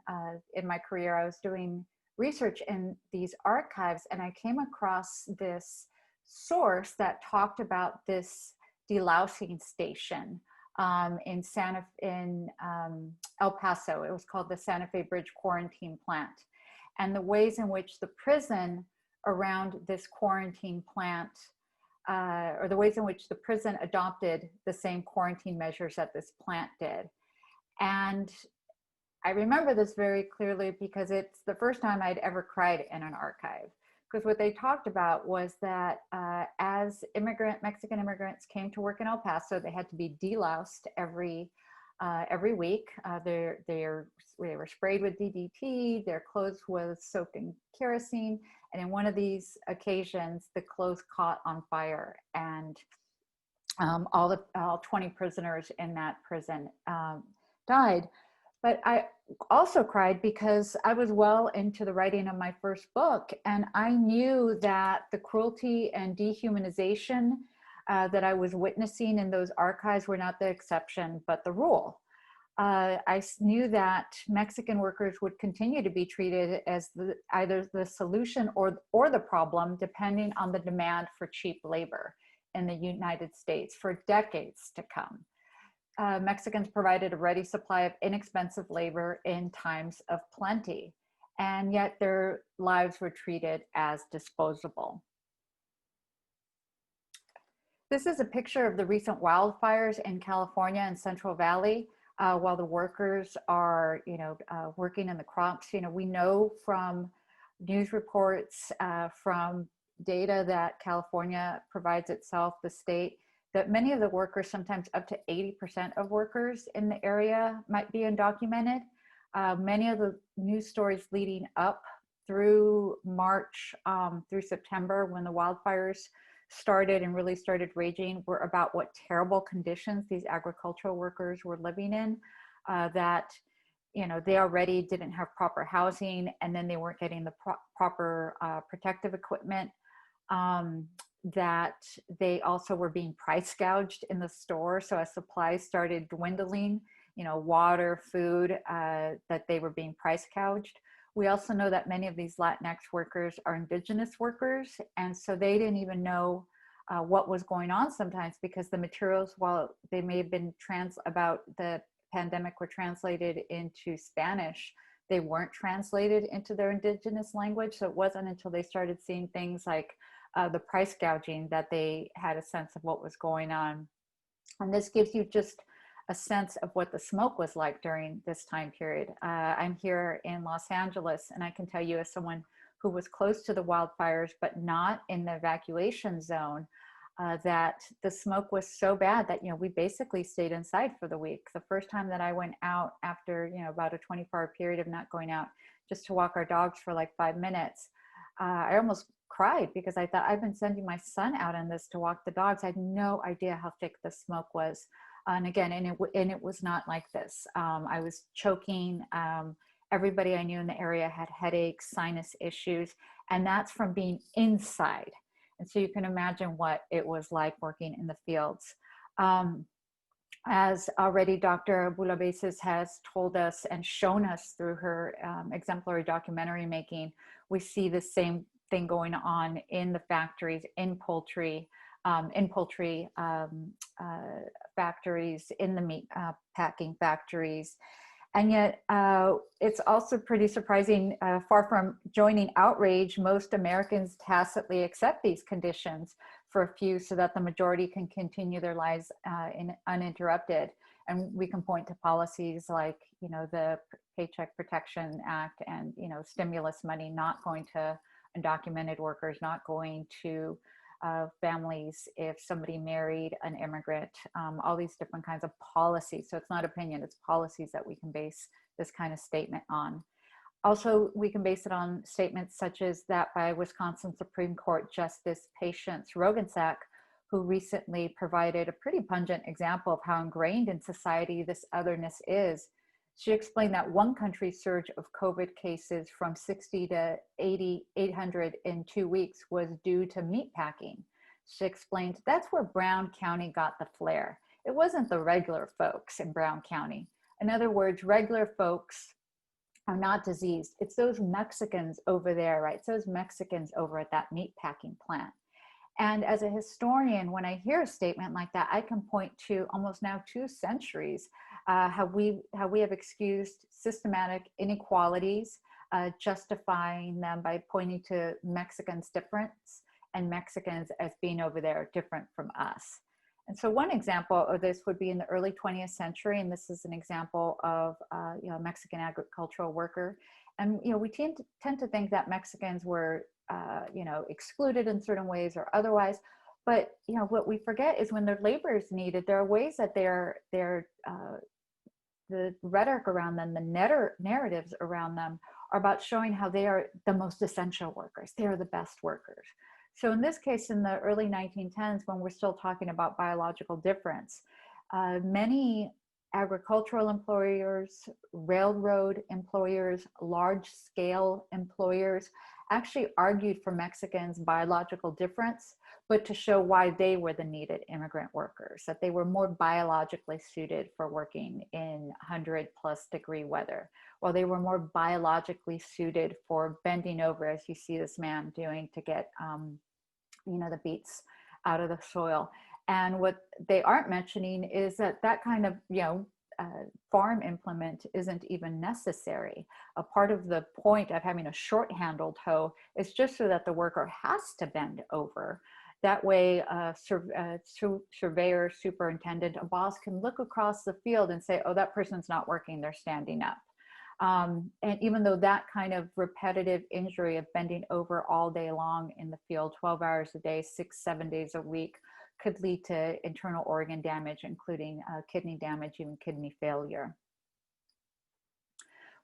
in my career, I was doing research in these archives, and I came across this source that talked about this delousing station in El Paso. It was called the Santa Fe Bridge Quarantine Plant. And the ways in which the prison around this quarantine plant, or the ways in which the prison adopted the same quarantine measures that this plant did. And I remember this very clearly because it's the first time I'd ever cried in an archive. Because what they talked about was that as Mexican immigrants came to work in El Paso, they had to be deloused every week. They were sprayed with DDT, their clothes was soaked in kerosene, and in one of these occasions, the clothes caught on fire, and all 20 prisoners in that prison died. But I also cried because I was well into the writing of my first book, and I knew that the cruelty and dehumanization that I was witnessing in those archives were not the exception, but the rule. I knew that Mexican workers would continue to be treated as either the solution or the problem, depending on the demand for cheap labor in the United States for decades to come. Mexicans provided a ready supply of inexpensive labor in times of plenty, and yet their lives were treated as disposable. This is a picture of the recent wildfires in California and Central Valley. While the workers are, working in the crops, we know from news reports, from data that California provides itself, the state, that many of the workers, sometimes up to 80% of workers in the area might be undocumented. Many of the news stories leading up through March, through September, when the wildfires started and really started raging, were about what terrible conditions these agricultural workers were living in, that they already didn't have proper housing, and then they weren't getting the proper protective equipment, that they also were being price gouged in the store. So as supplies started dwindling, water, food, that they were being price gouged. We also know that many of these Latinx workers are indigenous workers, and so they didn't even know what was going on sometimes, because the materials, while they may have been about the pandemic, were translated into Spanish, they weren't translated into their indigenous language. So it wasn't until they started seeing things like the price gouging that they had a sense of what was going on. And this gives you just a sense of what the smoke was like during this time period. I'm here in Los Angeles, and I can tell you, as someone who was close to the wildfires, but not in the evacuation zone, that the smoke was so bad that, we basically stayed inside for the week. The first time that I went out after, about a 24-hour period of not going out just to walk our dogs for like 5 minutes, I almost cried because I thought, I've been sending my son out on this to walk the dogs. I had no idea how thick the smoke was. And again, it was not like this. I was choking. Everybody I knew in the area had headaches, sinus issues, and that's from being inside. And so you can imagine what it was like working in the fields. As already Dr. Bouloubasis has told us and shown us through her exemplary documentary making, we see the same thing going on in the factories, in poultry factories, in the meat packing factories. And yet it's also pretty surprising, far from joining outrage, most Americans tacitly accept these conditions for a few so that the majority can continue their lives uninterrupted. And we can point to policies like, the Paycheck Protection Act and, stimulus money not going to undocumented workers, not going to families if somebody married an immigrant, all these different kinds of policies. So it's not opinion, it's policies that we can base this kind of statement on. Also, we can base it on statements such as that by Wisconsin Supreme Court Justice Patience Roggensack, who recently provided a pretty pungent example of how ingrained in society this otherness is. She explained that one country's surge of COVID cases from 60 to 800 in 2 weeks was due to meatpacking. She explained that's where Brown County got the flare. It wasn't the regular folks in Brown County. In other words, regular folks are not diseased. It's those Mexicans over there, right? It's those Mexicans over at that meatpacking plant. And as a historian, when I hear a statement like that, I can point to almost now 2 centuries how we have excused systematic inequalities, justifying them by pointing to Mexicans' difference and Mexicans as being over there different from us. And so one example of this would be in the early 20th century, and this is an example of a Mexican agricultural worker. And we tend to think that Mexicans were excluded in certain ways or otherwise. But what we forget is when their labor is needed, there are ways that the rhetoric around them, the narratives around them are about showing how they are the most essential workers. They are the best workers. So in this case, in the early 1910s, when we're still talking about biological difference, many agricultural employers, railroad employers, large-scale employers actually argued for Mexicans' biological difference, but to show why they were the needed immigrant workers, that they were more biologically suited for working in 100+ degree weather, while they were more biologically suited for bending over, as you see this man doing, to get the beets out of the soil. And what they aren't mentioning is that kind of, farm implement isn't even necessary. A part of the point of having a short-handled hoe is just so that the worker has to bend over. That way, surveyor, superintendent, a boss can look across the field and say, oh, that person's not working, they're standing up. And even though that kind of repetitive injury of bending over all day long in the field, 12 hours a day, 6-7 days a week, could lead to internal organ damage, including kidney damage, even kidney failure.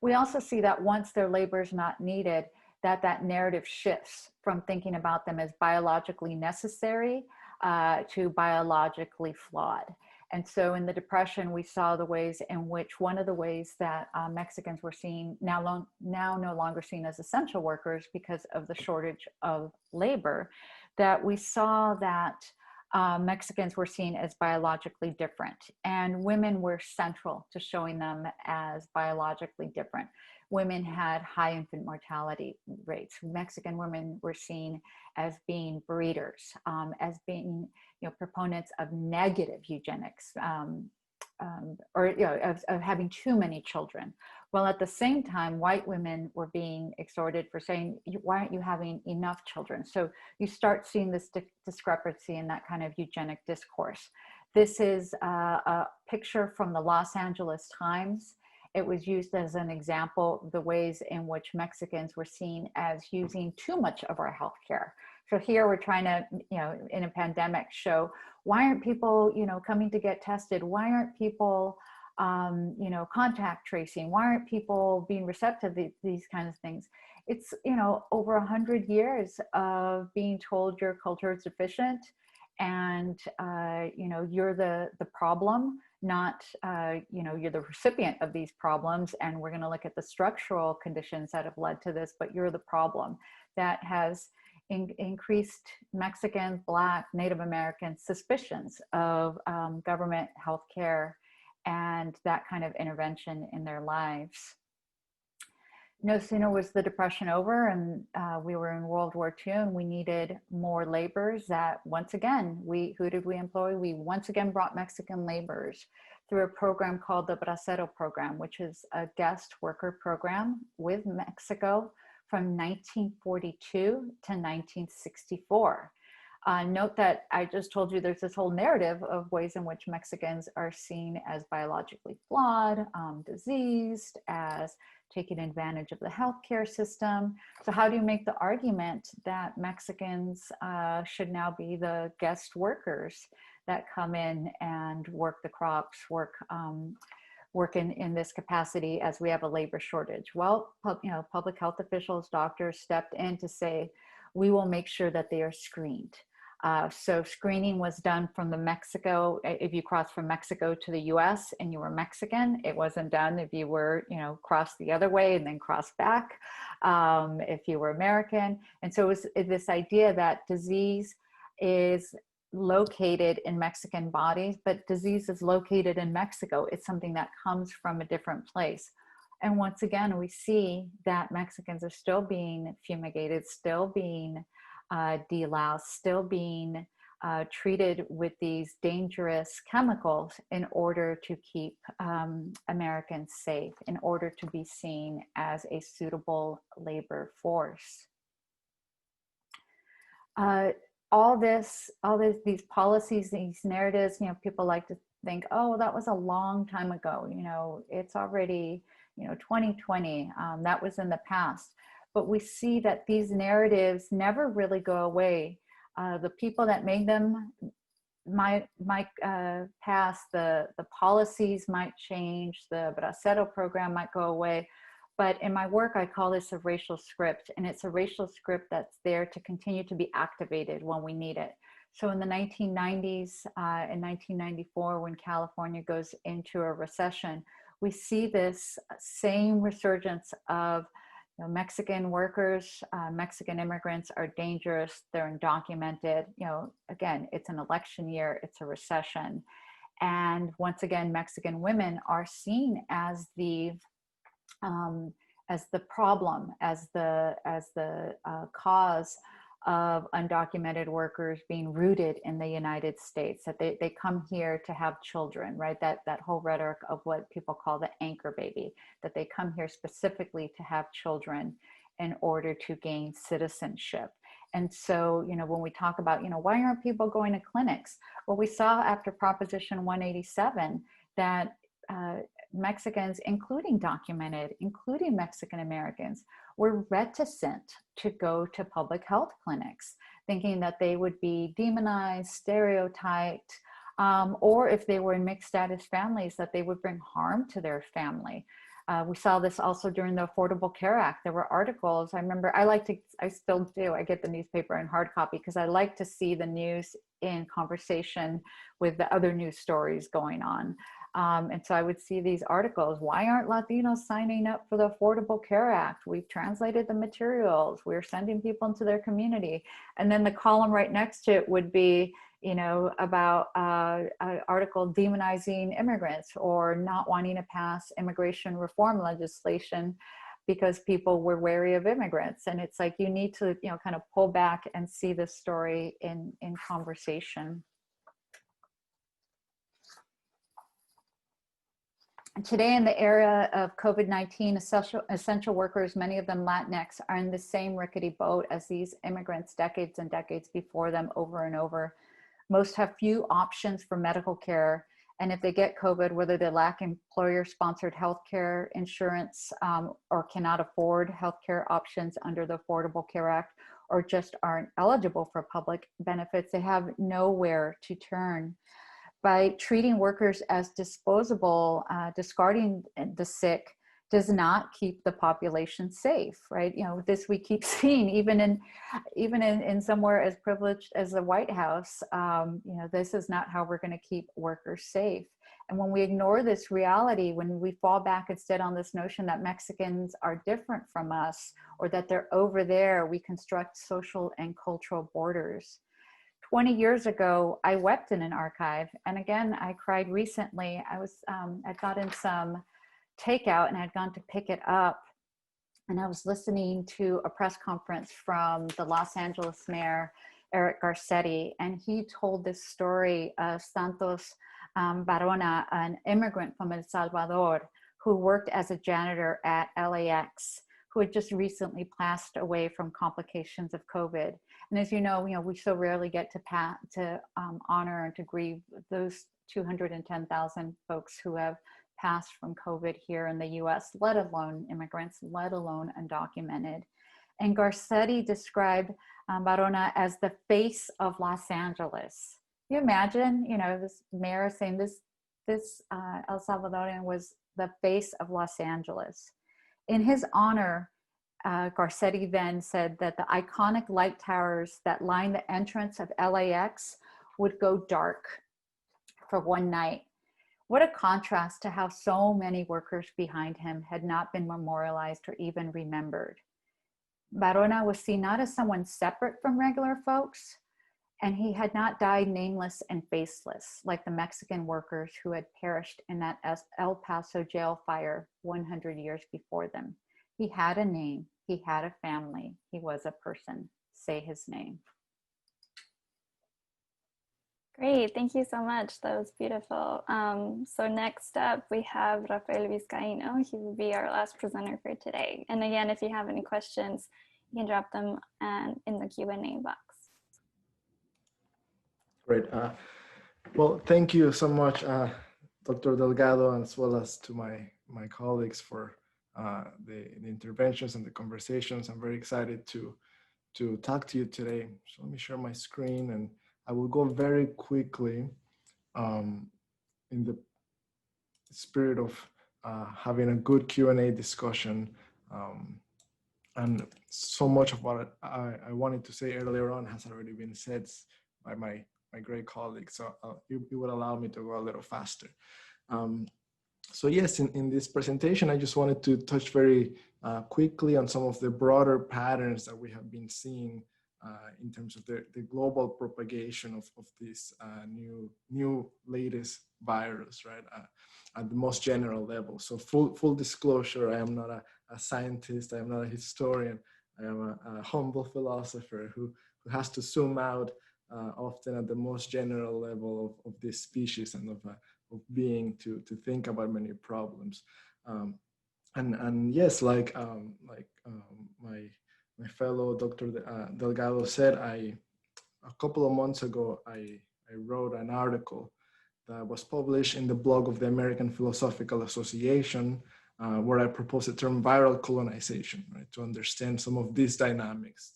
We also see that once their labor is not needed, that narrative shifts from thinking about them as biologically necessary to biologically flawed. And so in the Depression, we saw the ways in which one of the ways that Mexicans were seen, now no longer seen as essential workers because of the shortage of labor, that we saw that Mexicans were seen as biologically different, and women were central to showing them as biologically different. Women had high infant mortality rates. Mexican women were seen as being breeders, as being proponents of negative eugenics, of having too many children. Well, at the same time, white women were being exhorted for saying, why aren't you having enough children? So you start seeing this discrepancy in that kind of eugenic discourse. This is a picture from the Los Angeles Times. It was used as an example of the ways in which Mexicans were seen as using too much of our healthcare. So here we're trying to, in a pandemic, show why aren't people, coming to get tested? Why aren't people, contact tracing? Why aren't people being receptive to these kinds of things? It's, over 100 years of being told your culture is deficient and, you're the problem, not, you're the recipient of these problems. And we're going to look at the structural conditions that have led to this, but you're the problem. That has increased Mexican, Black, Native American suspicions of government healthcare and that kind of intervention in their lives. No sooner was the Depression over and we were in World War II and we needed more laborers, that once again, who did we employ? We once again brought Mexican laborers through a program called the Bracero program, which is a guest worker program with Mexico from 1942 to 1964. Note that I just told you there's this whole narrative of ways in which Mexicans are seen as biologically flawed, diseased, as taking advantage of the healthcare system. So how do you make the argument that Mexicans should now be the guest workers that come in and work the crops, work in this capacity as we have a labor shortage? Well, public health officials, doctors stepped in to say, we will make sure that they are screened. So screening was done from Mexico. If you crossed from Mexico to the US and you were Mexican, it wasn't done if you were, crossed the other way and then crossed back, if you were American. And so it was this idea that disease is located in Mexican bodies, but disease is located in Mexico. It's something that comes from a different place. And once again, we see that Mexicans are still being fumigated, still being deloused, still being treated with these dangerous chemicals in order to keep Americans safe, in order to be seen as a suitable labor force. These policies, these narratives, people like to think, oh, that was a long time ago. It's already, 2020, that was in the past. But we see that these narratives never really go away. The people that made them might pass, the policies might change, the Bracero program might go away. But in my work, I call this a racial script, and it's a racial script that's there to continue to be activated when we need it. So in the 1990s, in 1994, when California goes into a recession, we see this same resurgence of Mexican workers, Mexican immigrants are dangerous, they're undocumented. Again, it's an election year, it's a recession. And once again, Mexican women are seen as the problem, as the cause of undocumented workers being rooted in the United States, that they come here to have children, right? That whole rhetoric of what people call the anchor baby, that they come here specifically to have children in order to gain citizenship. And so, when we talk about, why aren't people going to clinics? Well, we saw after Proposition 187 that Mexicans, including documented, including Mexican Americans, were reticent to go to public health clinics, thinking that they would be demonized, stereotyped, or if they were in mixed status families, that they would bring harm to their family. We saw this also during the Affordable Care Act. There were articles. I remember, I still do, I get the newspaper in hard copy because I like to see the news in conversation with the other news stories going on. And so I would see these articles. Why aren't Latinos signing up for the Affordable Care Act? We've translated the materials. We're sending people into their community. And then the column right next to it would be, about an article demonizing immigrants or not wanting to pass immigration reform legislation because people were wary of immigrants. And it's like, you need to, kind of pull back and see this story in conversation. Today, in the era of COVID-19, essential workers, many of them Latinx, are in the same rickety boat as these immigrants decades and decades before them, over and over. Most have few options for medical care. And if they get COVID, whether they lack employer-sponsored healthcare insurance or cannot afford healthcare options under the Affordable Care Act, or just aren't eligible for public benefits, they have nowhere to turn. By treating workers as disposable, discarding the sick does not keep the population safe, right? You know, this we keep seeing even in somewhere as privileged as the White House. You know, this is not how we're going to keep workers safe. And when we ignore this reality, when we fall back instead on this notion that Mexicans are different from us or that they're over there, we construct social and cultural borders. 20 years ago, I wept in an archive. And again, I cried recently. I'd gotten some takeout and I'd gone to pick it up. And I was listening to a press conference from the Los Angeles mayor, Eric Garcetti. And he told this story of Santos Barona, an immigrant from El Salvador, who worked as a janitor at LAX, who had just recently passed away from complications of COVID. And as you know, we so rarely get to honor and to grieve those 210,000 folks who have passed from COVID here in the US, let alone immigrants, let alone undocumented. And Garcetti described Barona as the face of Los Angeles. Can you imagine, this mayor saying this El Salvadorian was the face of Los Angeles. In his honor, Garcetti then said that the iconic light towers that line the entrance of LAX would go dark for one night. What a contrast to how so many workers behind him had not been memorialized or even remembered. Barona was seen not as someone separate from regular folks, and he had not died nameless and faceless like the Mexican workers who had perished in that El Paso jail fire 100 years before them. He had a name, he had a family, he was a person. Say his name. Great, thank you so much. That was beautiful. So next up, we have Rafael Vizcaíno. He will be our last presenter for today. And again, if you have any questions, you can drop them in the Q&A box. Great. Well, thank you so much, Dr. Delgado, as well as to my colleagues for the interventions and the conversations. I'm very excited to talk to you today. So let me share my screen, and I will go very quickly in the spirit of having a good Q&A discussion. And so much of what I wanted to say earlier on has already been said by my great colleagues. So it would allow me to go a little faster. So yes, in this presentation, I just wanted to touch very quickly on some of the broader patterns that we have been seeing in terms of the global propagation of this new latest virus, right? At the most general level. So full disclosure, I am not a scientist, I am not a historian, I am a humble philosopher who has to zoom out often at the most general level of this species and of being to think about many problems. And yes, like my fellow Dr. Delgado said, a couple of months ago, I wrote an article that was published in the blog of the American Philosophical Association, where I proposed the term viral colonization, right, to understand some of these dynamics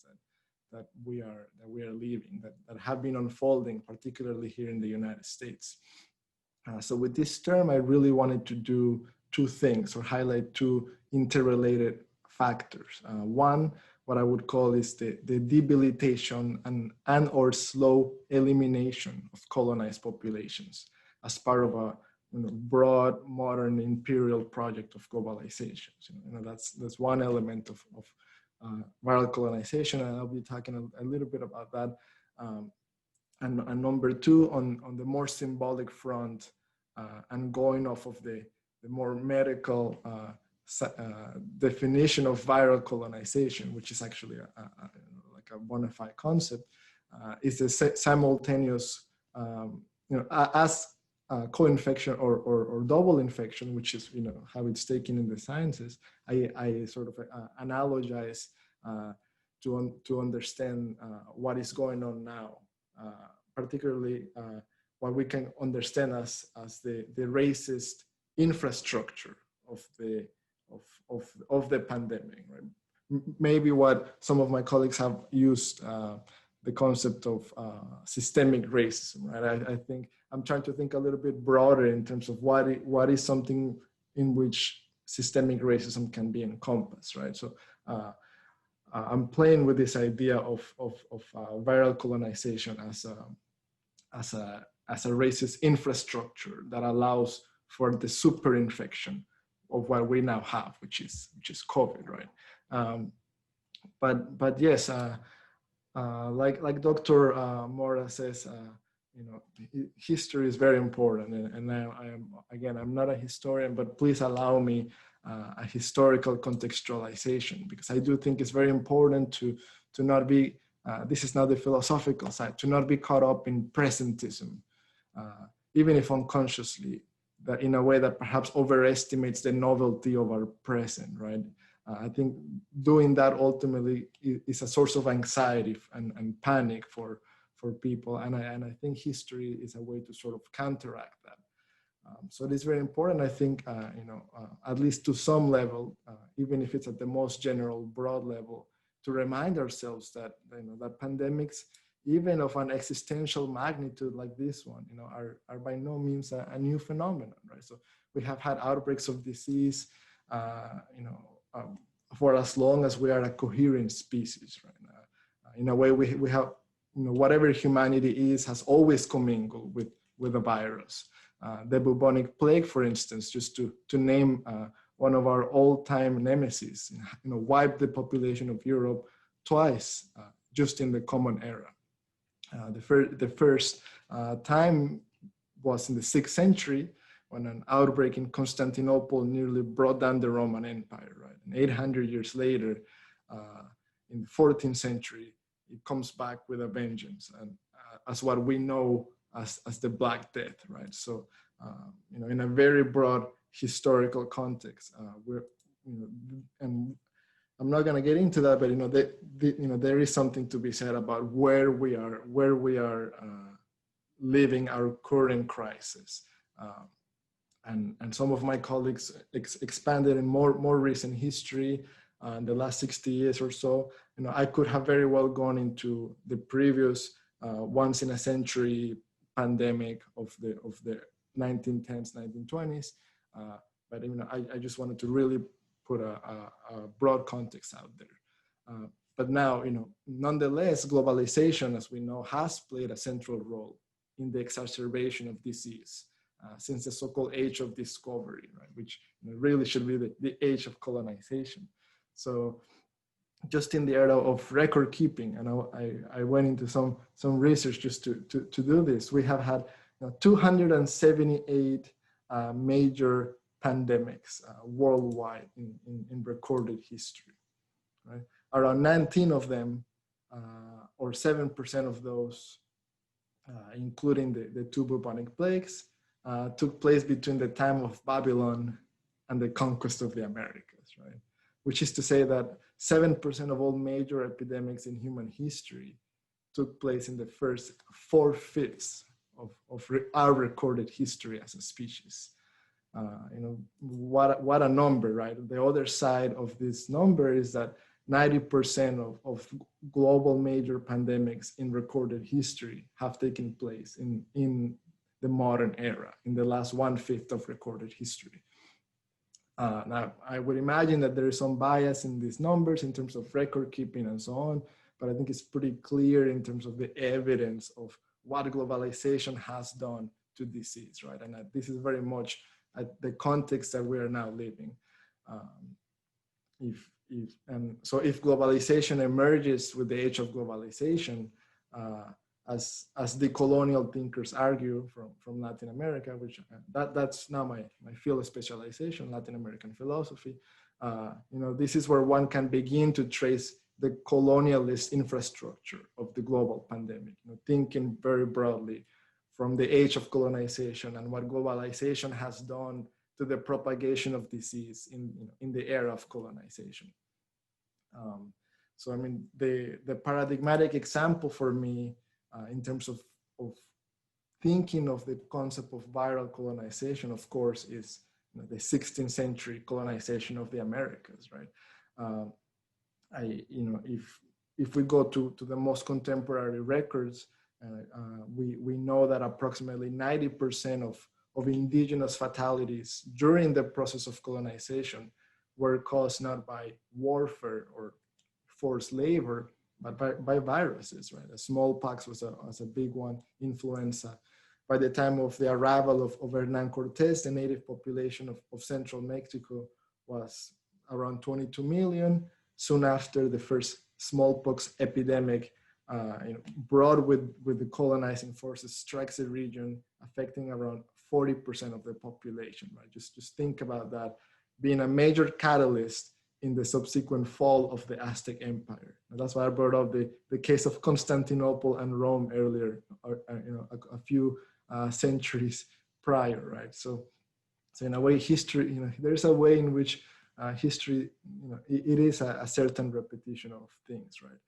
that we are living, that have been unfolding, particularly here in the United States. So with this term, I really wanted to do two things, or highlight two interrelated factors. One, what I would call is the debilitation and or slow elimination of colonized populations as part of a broad, modern, imperial project of globalization. So, that's one element of viral colonization, and I'll be talking a little bit about that. And number two, on the more symbolic front, and going off of the more medical definition of viral colonization, which is actually like a bona fide concept, is the simultaneous, as co-infection or double infection, which is how it's taken in the sciences, I sort of analogize to understand what is going on now, particularly what we can understand as the racist infrastructure of the pandemic. Right? Maybe what some of my colleagues have used the concept of systemic racism. Right? I think I'm trying to think a little bit broader in terms of what is something in which systemic racism can be encompassed. Right? So I'm playing with this idea of viral colonization as a racist infrastructure that allows for the superinfection of what we now have, which is COVID, right? But yes, like Dr. Mora says, history is very important, and I'm not a historian, but please allow me a historical contextualization, because I do think it's very important to not be. This is not the philosophical side, to not be caught up in presentism, even if unconsciously, that in a way that perhaps overestimates the novelty of our present, right? I think doing that ultimately is a source of anxiety and panic for people, and I think history is a way to sort of counteract that. So it is very important, I think, at least to some level, even if it's at the most general, broad level, to remind ourselves that that pandemics, even of an existential magnitude like this one, are by no means a new phenomenon, right? So we have had outbreaks of disease, for as long as we are a coherent species, right? In a way, we have, whatever humanity is has always commingled with a virus. The bubonic plague, for instance, just to name one of our all-time nemesis, wiped the population of Europe twice, just in the Common Era. The first time was in the 6th century, when an outbreak in Constantinople nearly brought down the Roman Empire, right? And 800 years later, in the 14th century, it comes back with a vengeance, and as what we know as the Black Death, right? So, in a very broad historical context, and I'm not going to get into that, but there is something to be said about where we are living our current crisis, and some of my colleagues expanded in more recent history, in the last 60 years or so. I could have very well gone into the previous once in a century pandemic of the 1910s, 1920s, but I just wanted to really put a broad context out there. But now, nonetheless, globalization, as we know, has played a central role in the exacerbation of disease since the so-called age of discovery, right? Which really should be the age of colonization. So just in the era of record keeping, and I went into some research just to do this, we have had 278 major pandemics worldwide in recorded history, right? Around 19 of them, or 7% of those, including the 2 bubonic plagues, took place between the time of Babylon and the conquest of the Americas, right? Which is to say that 7% of all major epidemics in human history took place in the first 4/5 of our recorded history as a species. What a number, right? The other side of this number is that 90% of global major pandemics in recorded history have taken place in the modern era, in the last 1/5 of recorded history. Now, I would imagine that there is some bias in these numbers in terms of record keeping and so on, but I think it's pretty clear in terms of the evidence of what globalization has done to disease, right? And this is very much the context that we are now living. So if globalization emerges with the age of globalization, as the colonial thinkers argue from Latin America, which that's now my field of specialization, Latin American philosophy. This is where one can begin to trace the colonialist infrastructure of the global pandemic, thinking very broadly from the age of colonization and what globalization has done to the propagation of disease in the era of colonization. So I mean, the paradigmatic example for me in terms of thinking of the concept of viral colonization, of course, is the 16th century colonization of the Americas, right? If we go to the most contemporary records, we know that approximately 90% of indigenous fatalities during the process of colonization were caused not by warfare or forced labor, but by viruses, right? Smallpox was a big one, influenza. By the time of the arrival of Hernan Cortés, the native population of central Mexico was around 22 million. Soon after, the first smallpox epidemic brought with the colonizing forces strikes the region, affecting around 40% of the population, right? Just think about that being a major catalyst in the subsequent fall of the Aztec Empire. And that's why I brought up the case of Constantinople and Rome earlier, a few centuries prior, right? So in a way, history, there's a way in which history, it is a certain repetition of things, right?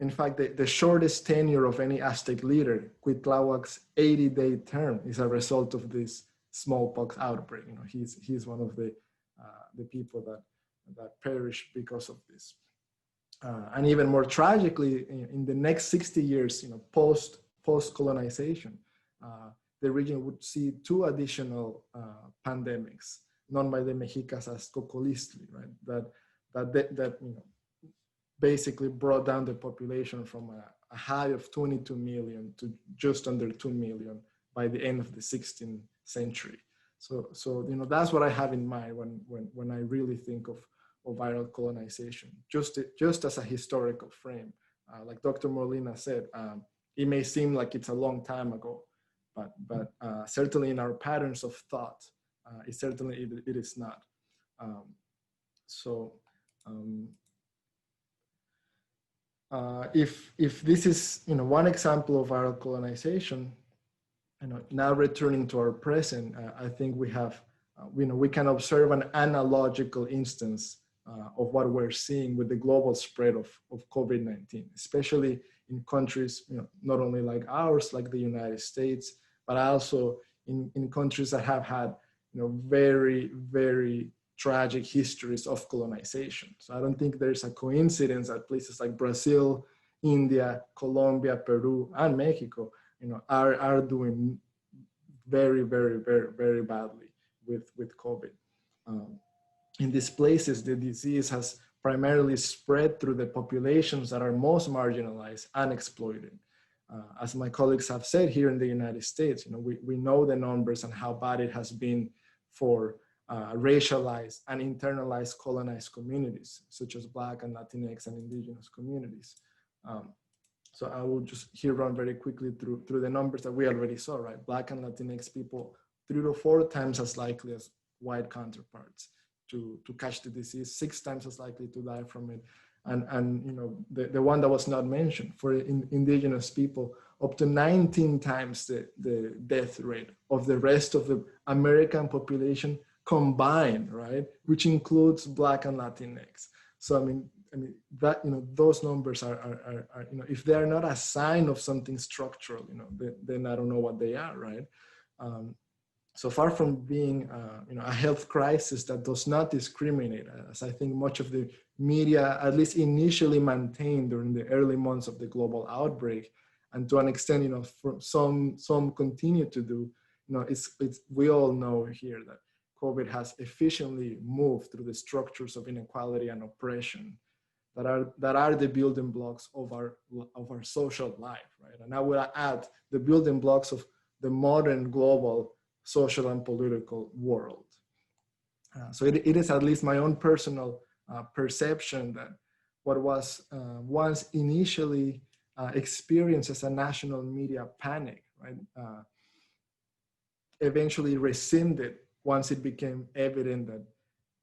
In fact, the shortest tenure of any Aztec leader, Cuitlahuac's 80-day term, is a result of this smallpox outbreak. He's one of the people that perished because of this. And even more tragically, in the next 60 years, post-colonization, the region would see two additional pandemics, known by the Mexicas as Cocolistli, right? That basically brought down the population from a high of 22 million to just under 2 million by the end of the 16th century. So that's what I have in mind when I really think of viral colonization, just as a historical frame. Like Dr. Molina said, it may seem like it's a long time ago, but certainly in our patterns of thought, it is not. If this is one example of viral colonization, now returning to our present, I think we have we can observe an analogical instance of what we're seeing with the global spread of COVID-19, especially in countries not only like ours, like the United States, but also in countries that have had very, very tragic histories of colonization. So I don't think there's a coincidence that places like Brazil, India, Colombia, Peru, and Mexico, are doing very, very, very, very badly with COVID. In these places, the disease has primarily spread through the populations that are most marginalized and exploited. As my colleagues have said here in the United States, we know the numbers and how bad it has been for racialized and internalized colonized communities, such as Black and Latinx and indigenous communities. So I will just here run very quickly through the numbers that we already saw, right? Black and Latinx people 3 to 4 times as likely as white counterparts to catch the disease, 6 times as likely to die from it. And the one that was not mentioned, for indigenous people, up to 19 times the death rate of the rest of the American population combined, right? Which includes Black and Latinx. So I mean that those numbers are if they are not a sign of something structural, then I don't know what they are, right? So far from being a health crisis that does not discriminate, as I think much of the media, at least initially, maintained during the early months of the global outbreak, and to an extent, some continue to do. We all know here that COVID has efficiently moved through the structures of inequality and oppression that are the building blocks of our social life, right? And I will add the building blocks of the modern global social and political world. So it is at least my own personal perception that what was once initially experienced as a national media panic, right, eventually rescinded once it became evident that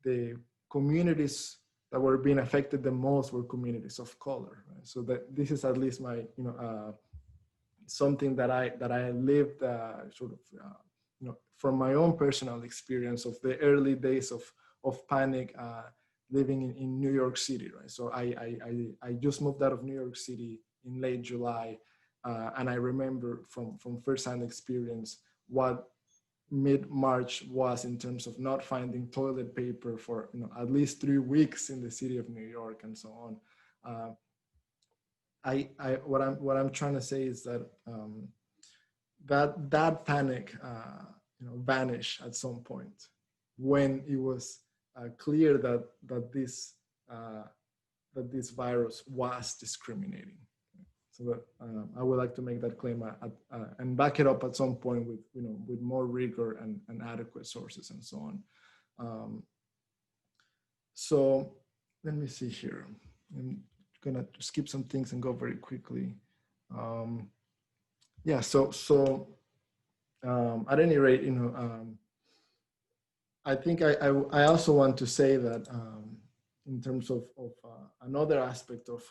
the communities that were being affected the most were communities of color. Right? So that this is at least my something that I lived sort of, from my own personal experience of the early days of panic living in New York City, right? So I just moved out of New York City in late July, and I remember from firsthand experience what mid-March was in terms of not finding toilet paper for at least 3 weeks in the city of New York and so on. What I'm trying to say is that that panic vanished at some point when it was clear that this virus was discriminating. So I would like to make that claim and back it up at some point with more rigor and adequate sources and so on. So let me see here. I'm gonna skip some things and go very quickly. Yeah. So at any rate, I think I also want to say that in terms of another aspect of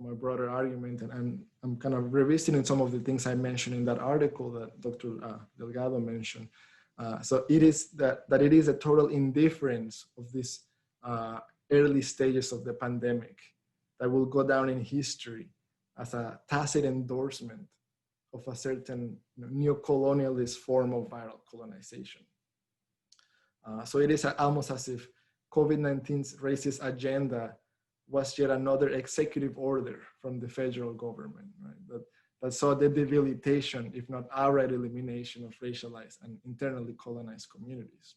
my broader argument, and I'm kind of revisiting some of the things I mentioned in that article that Dr. Delgado mentioned. So it is that it is a total indifference of these early stages of the pandemic that will go down in history as a tacit endorsement of a certain neo-colonialist form of viral colonization. So it is almost as if COVID-19's racist agenda was yet another executive order from the federal government, right? That saw the debilitation, if not outright elimination, of racialized and internally colonized communities.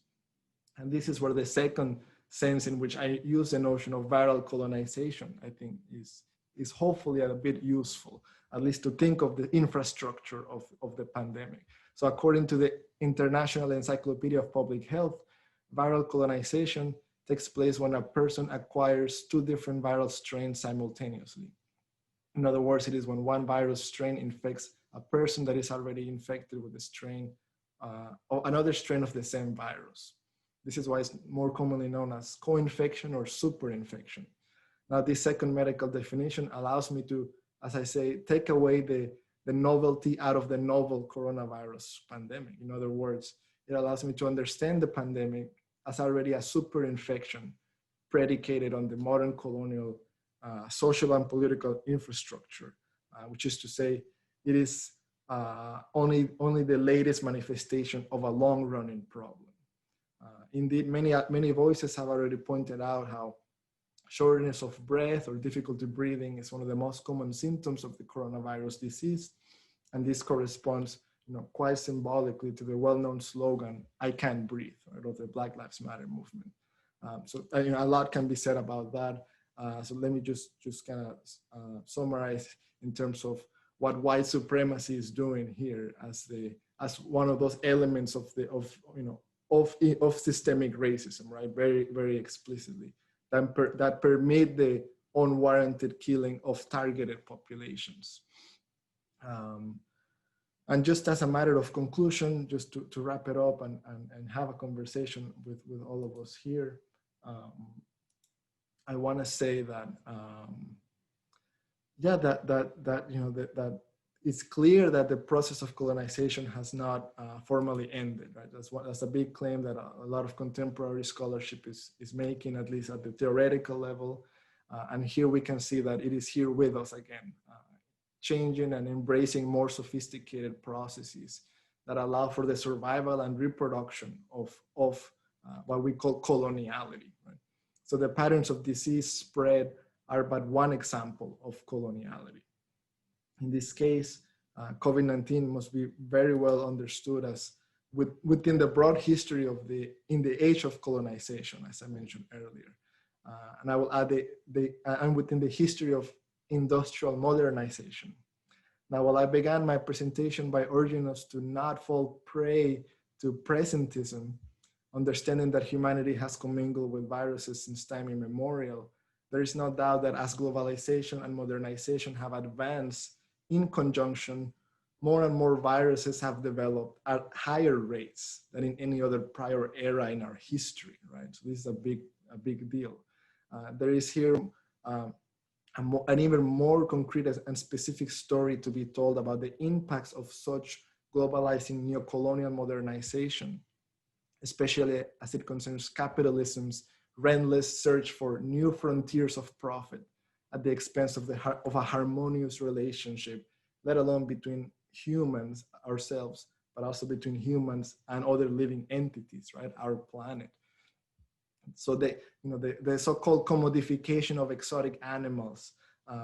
And this is where the second sense in which I use the notion of viral colonization, I think is hopefully a bit useful, at least to think of the infrastructure of the pandemic. So according to the International Encyclopedia of Public Health, viral colonization takes place when a person acquires 2 different viral strains simultaneously. In other words, it is when one virus strain infects a person that is already infected with a strain, or another strain of the same virus. This is why it's more commonly known as co-infection or superinfection. Now, this second medical definition allows me to, as I say, take away the novelty out of the novel coronavirus pandemic. In other words, it allows me to understand the pandemic as already a superinfection predicated on the modern colonial social and political infrastructure, which is to say, it is only the latest manifestation of a long-running problem. Indeed, many voices have already pointed out how shortness of breath or difficulty breathing is one of the most common symptoms of the coronavirus disease, and this corresponds quite symbolically to the well-known slogan, "I can't breathe," right, of the Black Lives Matter movement. So a lot can be said about that. So let me just kind of summarize in terms of what white supremacy is doing here as one of those elements of systemic racism, right? Very, very explicitly that permit the unwarranted killing of targeted populations. And just as a matter of conclusion, just to wrap it up and have a conversation with all of us here, I want to say that that it's clear that the process of colonization has not formally ended, right? That's a big claim that a lot of contemporary scholarship is making, at least at the theoretical level. And here we can see that it is here with us again, changing and embracing more sophisticated processes that allow for the survival and reproduction of what we call coloniality, right? So the patterns of disease spread are but one example of coloniality. In this case, COVID-19 must be very well understood as within the broad history of in the age of colonization, as I mentioned earlier. And I will add and within the history of industrial modernization. Now, while I began my presentation by urging us to not fall prey to presentism, understanding that humanity has commingled with viruses since time immemorial, there is no doubt that as globalization and modernization have advanced in conjunction, more and more viruses have developed at higher rates than in any other prior era in our history, right? So this is a big deal. There is here an even more concrete and specific story to be told about the impacts of such globalizing neocolonial modernization, especially as it concerns capitalism's relentless search for new frontiers of profit at the expense of a harmonious relationship, let alone between humans ourselves, but also between humans and other living entities, right? Our planet. So the so-called commodification of exotic animals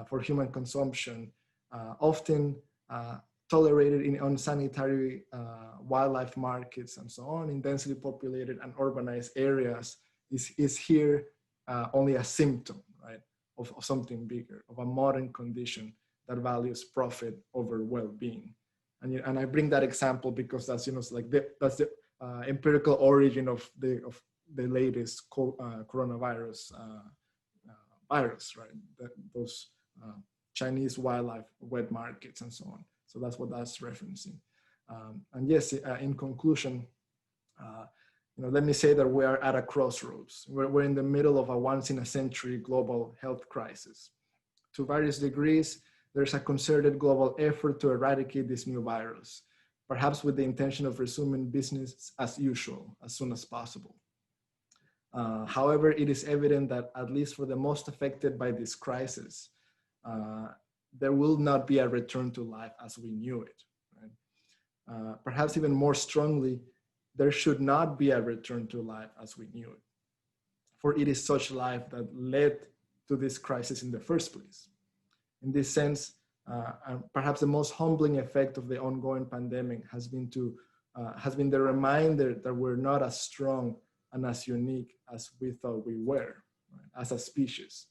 for human consumption, often tolerated in unsanitary wildlife markets and so on, in densely populated and urbanized areas, is here only a symptom, right, of something bigger, of a modern condition that values profit over well-being. And I bring that example because that's, that's the empirical origin of the latest coronavirus virus, right? Those Chinese wildlife wet markets and so on. So that's what that's referencing. And yes, in conclusion, let me say that we are at a crossroads. We're in the middle of a once-in-a-century global health crisis. To various degrees, there's a concerted global effort to eradicate this new virus, perhaps with the intention of resuming business as usual as soon as possible. However, it is evident that at least for the most affected by this crisis, there will not be a return to life as we knew it. Right? Perhaps even more strongly, there should not be a return to life as we knew it, for it is such life that led to this crisis in the first place. In this sense, perhaps the most humbling effect of the ongoing pandemic has been the reminder that we're not as strong and as unique as we thought we were, right, as a species.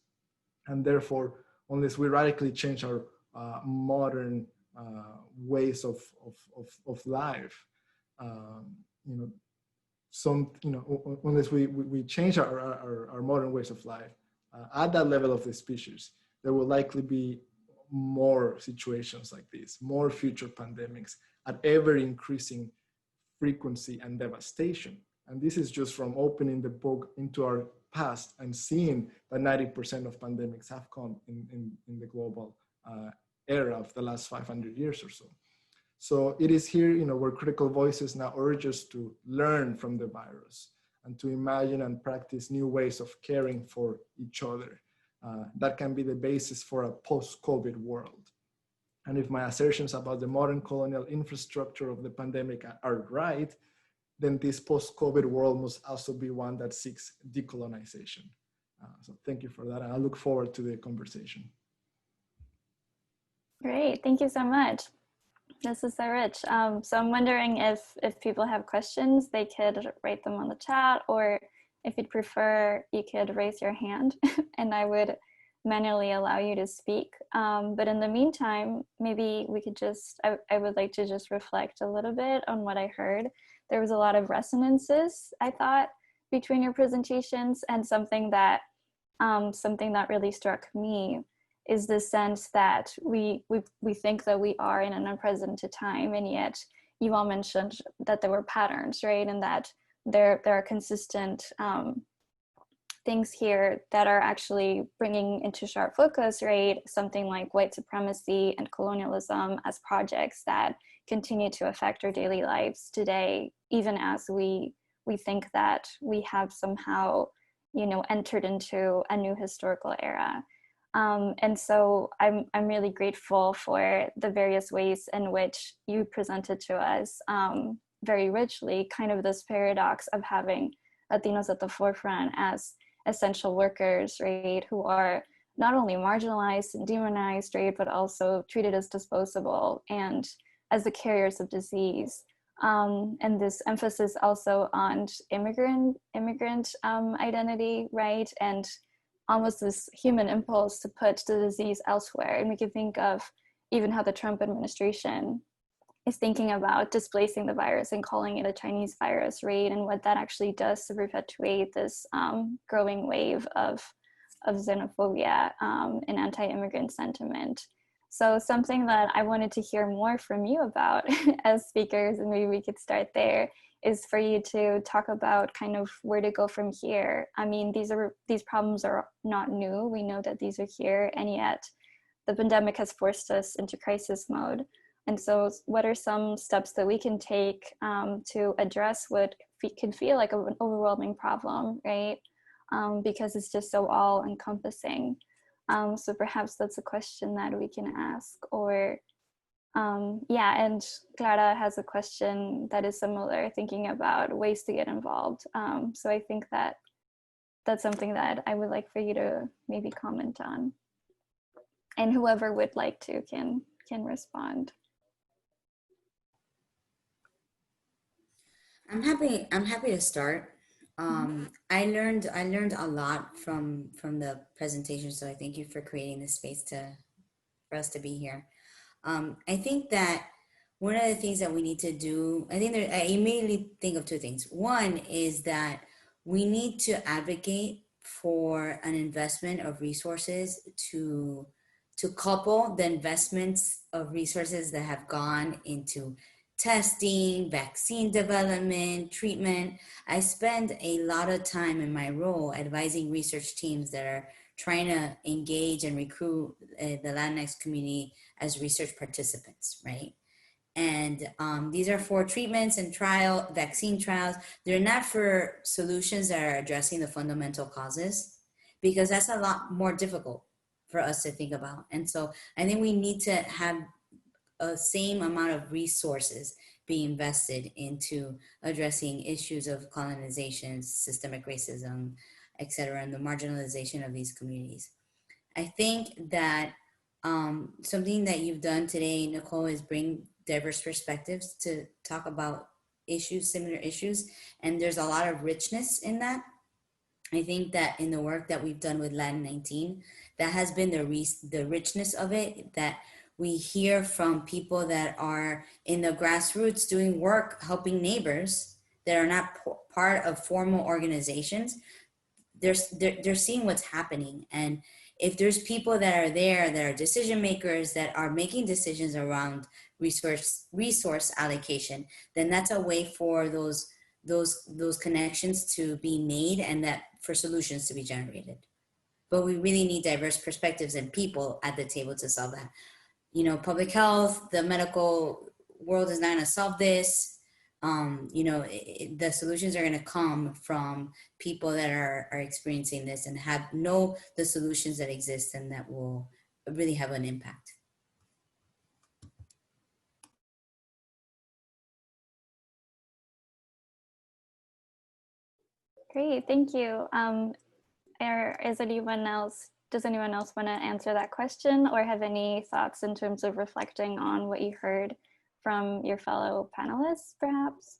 And therefore, unless we radically change our modern ways of life, unless we change our modern ways of life at that level of the species, there will likely be more situations like this, more future pandemics at ever increasing frequency and devastation. And this is just from opening the book into our past and seeing that 90% of pandemics have come in the global era of the last 500 years or so. So it is here, where critical voices now urge us to learn from the virus and to imagine and practice new ways of caring for each other. That can be the basis for a post-COVID world. And if my assertions about the modern colonial infrastructure of the pandemic are right, then this post-COVID world must also be one that seeks decolonization. So thank you for that. And I look forward to the conversation. Great, thank you so much. This is so rich. So I'm wondering if people have questions, they could write them on the chat, or if you'd prefer, you could raise your hand and I would manually allow you to speak. But in the meantime, maybe we could I would like to just reflect a little bit on what I heard. There was a lot of resonances, I thought, between your presentations, and something that really struck me is the sense that we think that we are in an unprecedented time, and yet you all mentioned that there were patterns, right? And that there are consistent things here that are actually bringing into sharp focus, right? Something like white supremacy and colonialism as projects that continue to affect our daily lives today, even as we think that we have somehow, entered into a new historical era. And so I'm really grateful for the various ways in which you presented to us very richly kind of this paradox of having Latinos at the forefront as essential workers, right, who are not only marginalized and demonized, right, but also treated as disposable and as the carriers of disease. And this emphasis also on immigrant identity, right, and almost this human impulse to put the disease elsewhere. And we can think of even how the Trump administration is thinking about displacing the virus and calling it a Chinese virus, right? And what that actually does to perpetuate this growing wave of xenophobia and anti-immigrant sentiment. So something that I wanted to hear more from you about as speakers, and maybe we could start there, is for you to talk about kind of where to go from here. I mean, these problems are not new. We know that these are here, and yet the pandemic has forced us into crisis mode. And so what are some steps that we can take to address what can feel like an overwhelming problem, right? Because it's just so all encompassing. So perhaps that's a question that we can ask. Or yeah, and Clara has a question that is similar, thinking about ways to get involved. So I think that that's something that I would like for you to maybe comment on. And whoever would like to can respond. I'm happy to start. I learned a lot from the presentation, so I thank you for creating this space for us to be here. I think that one of the things that we need to do, I immediately think of two things. One is that we need to advocate for an investment of resources to couple the investments of resources that have gone into testing, vaccine development, treatment. I spend a lot of time in my role advising research teams that are trying to engage and recruit the Latinx community as research participants, right? And these are for treatments and vaccine trials. They're not for solutions that are addressing the fundamental causes, because that's a lot more difficult for us to think about. And so I think we need to have a same amount of resources be invested into addressing issues of colonization, systemic racism, et cetera, and the marginalization of these communities. I think that something that you've done today, Nicole, is bring diverse perspectives to talk about issues, similar issues, and there's a lot of richness in that. I think that in the work that we've done with Latin 19, that has been the richness of it, that we hear from people that are in the grassroots doing work, helping neighbors that are not part of formal organizations. They're seeing what's happening. And if there's people that are there that are decision makers that are making decisions around resource allocation, then that's a way for those connections to be made and that for solutions to be generated. But we really need diverse perspectives and people at the table to solve that. You know, public health, the medical world is not going to solve this. You know, the solutions are going to come from people that are experiencing this and know the solutions that exist and that will really have an impact. Great, thank you. Does anyone else want to answer that question or have any thoughts in terms of reflecting on what you heard from your fellow panelists, perhaps?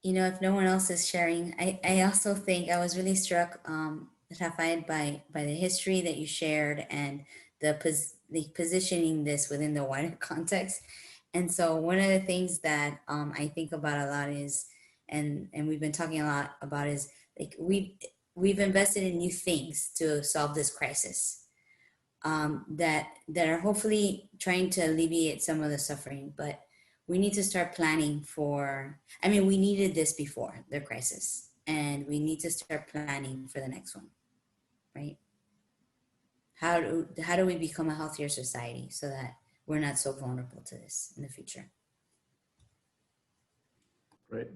You know, if no one else is sharing, I also think I was really struck, Rafael, by the history that you shared and the positioning this within the wider context. And so one of the things that I think about a lot is, and we've been talking a lot about, is like we've invested in new things to solve this crisis that are hopefully trying to alleviate some of the suffering, but we need to start planning for, I mean, we needed this before the crisis, and we need to start planning for the next one, right? How do we become a healthier society so that we're not so vulnerable to this in the future? Great.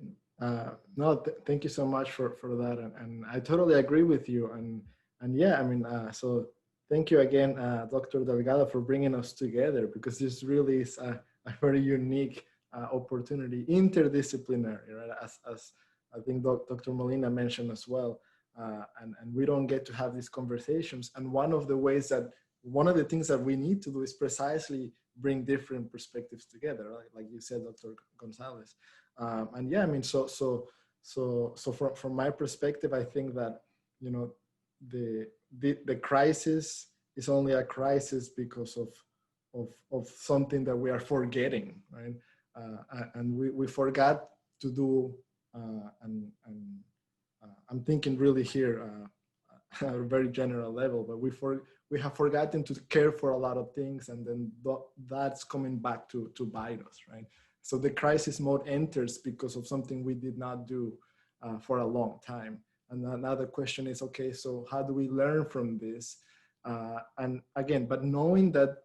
No, thank you so much for that. And I totally agree with you. And yeah, I mean, so thank you again, Dr. Delgado, for bringing us together, because this really is a very unique opportunity, interdisciplinary, right? As I think Dr. Molina mentioned as well. And we don't get to have these conversations. And one of the things that we need to do is precisely bring different perspectives together, right? Like you said, Dr. Gonzalez. And yeah, I mean, so from my perspective, I think that, you know, the crisis is only a crisis because of of something that we are forgetting, right? And we forgot to do, I'm thinking really here at a very general level, but we have forgotten to care for a lot of things, and then that's coming back to bite us, right? So the crisis mode enters because of something we did not do for a long time. And another question is, okay, so how do we learn from this? And again, but knowing that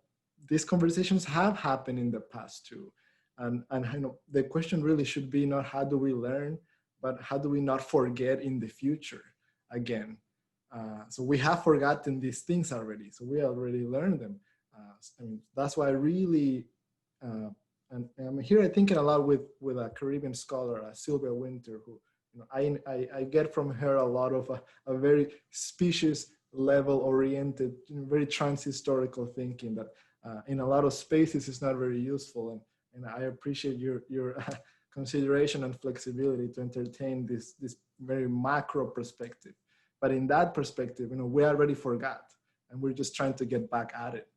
these conversations have happened in the past too. And you know, the question really should be not how do we learn, but how do we not forget in the future again? So we have forgotten these things already. So we already learned them. I mean, that's why I really, and I'm here thinking a lot with a Caribbean scholar, Sylvia Winter, who, you know, I get from her a lot of a very species level oriented, very trans-historical thinking that in a lot of spaces is not very useful. And I appreciate your consideration and flexibility to entertain this very macro perspective. But in that perspective, you know, we already forgot, and we're just trying to get back at it.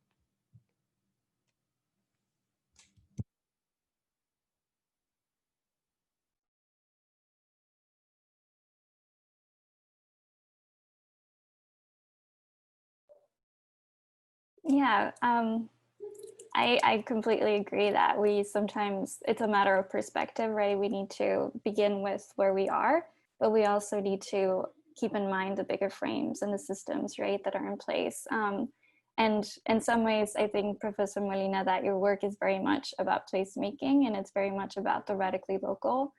Yeah, I completely agree that we sometimes, it's a matter of perspective, right? We need to begin with where we are, but we also need to keep in mind the bigger frames and the systems, right, that are in place. And in some ways, I think, Professor Molina, that your work is very much about placemaking, and it's very much about the radically local.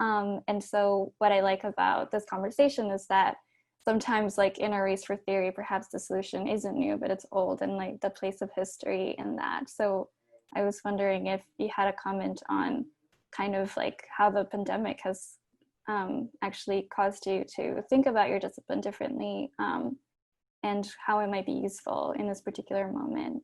And so what I like about this conversation is that sometimes, like in a race for theory, perhaps the solution isn't new, but it's old, and like the place of history in that. So I was wondering if you had a comment on kind of like how the pandemic has actually caused you to think about your discipline differently, and how it might be useful in this particular moment.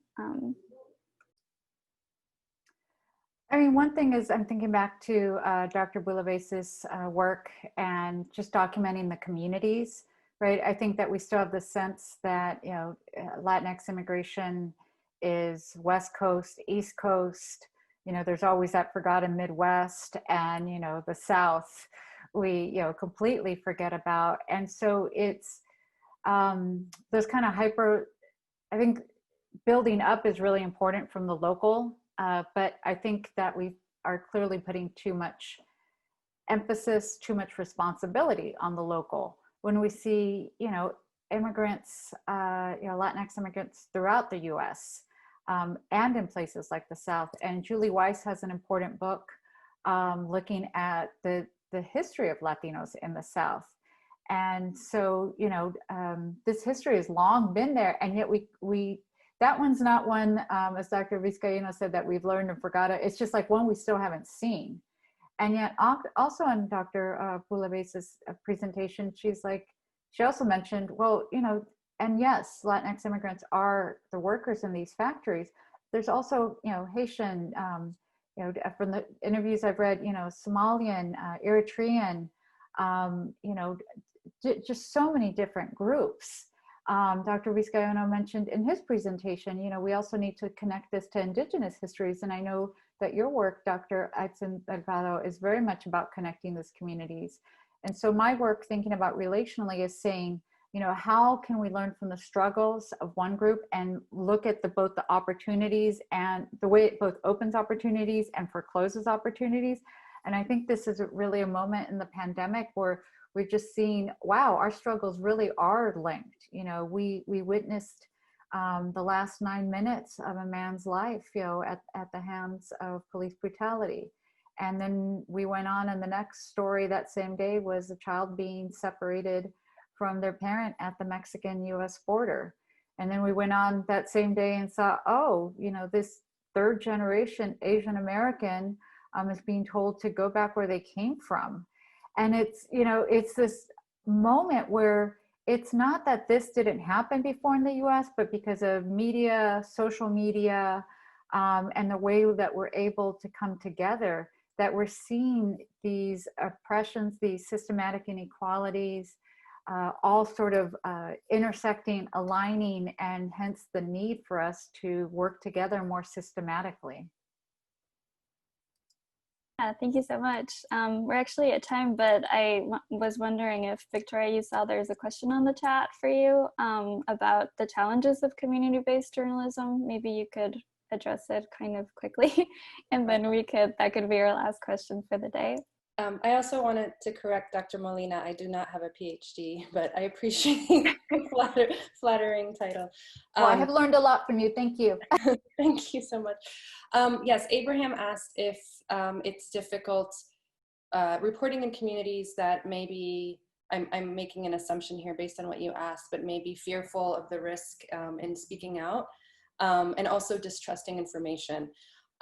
I mean, one thing is I'm thinking back to Dr. Bouloubasis' work and just documenting the communities, right? I think that we still have the sense that, you know, Latinx immigration is West Coast, East Coast, you know, there's always that forgotten Midwest, and, you know, the South, we, you know, completely forget about. And so it's those kind of I think building up is really important from the local, but I think that we are clearly putting too much emphasis, too much responsibility on the local. When we see, you know, immigrants, you know, Latinx immigrants throughout the US, and in places like the South. And Julie Weiss has an important book looking at the history of Latinos in the South. And so, you know, this history has long been there, and yet that one's not one, as Dr. Vizcaíno said, that we've learned and forgot it. It's just like one we still haven't seen. And yet also in Dr. Bouloubasis' presentation, she also mentioned, well, you know, and yes, Latinx immigrants are the workers in these factories. There's also, you know, Haitian, you know, from the interviews I've read, you know, Somalian, Eritrean, you know, just so many different groups. Dr. Vizcaíno mentioned in his presentation, you know, we also need to connect this to indigenous histories. And I know that your work, Dr. Eitzen Delgado, is very much about connecting these communities. And so my work thinking about relationally is saying, you know, how can we learn from the struggles of one group and look at both the opportunities and the way it both opens opportunities and forecloses opportunities. And I think this is really a moment in the pandemic where we've just seen, wow, our struggles really are linked. You know, we witnessed the last 9 minutes of a man's life, you know, at the hands of police brutality. And then we went on, and the next story that same day was a child being separated from their parent at the Mexican-US border. And then we went on that same day and saw, oh, you know, this third generation Asian American is being told to go back where they came from. And it's, you know, it's this moment where it's not that this didn't happen before in the US, but because of media, social media, and the way that we're able to come together, that we're seeing these oppressions, these systematic inequalities, all sort of intersecting, aligning, and hence the need for us to work together more systematically. Yeah, thank you so much. We're actually at time, but I was wondering if, Victoria, you saw there's a question on the chat for you about the challenges of community-based journalism. Maybe you could address it kind of quickly, and then that could be our last question for the day. I also wanted to correct Dr. Molina. I do not have a PhD, but I appreciate the flattering title. Well, I have learned a lot from you. Thank you. Thank you so much. Yes, Abraham asked if it's difficult reporting in communities that maybe, I'm making an assumption here based on what you asked, but maybe fearful of the risk in speaking out, and also distrusting information.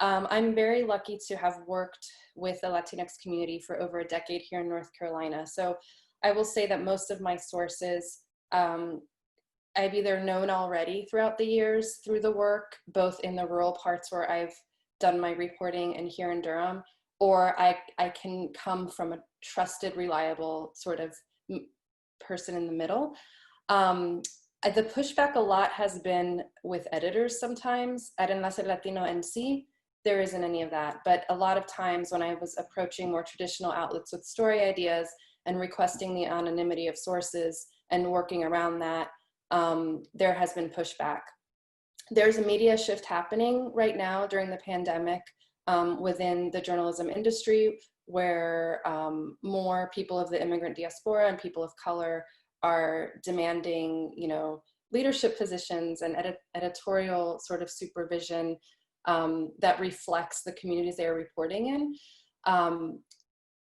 I'm very lucky to have worked with the Latinx community for over a decade here in North Carolina. So I will say that most of my sources I've either known already throughout the years through the work, both in the rural parts where I've done my reporting and here in Durham, or I can come from a trusted, reliable sort of person in the middle. The pushback a lot has been with editors sometimes. At Enlace Latino NC, there isn't any of that. But a lot of times when I was approaching more traditional outlets with story ideas and requesting the anonymity of sources and working around that, there has been pushback. There's a media shift happening right now during the pandemic within the journalism industry, where more people of the immigrant diaspora and people of color are demanding, leadership positions and editorial sort of supervision that reflects the communities they are reporting in.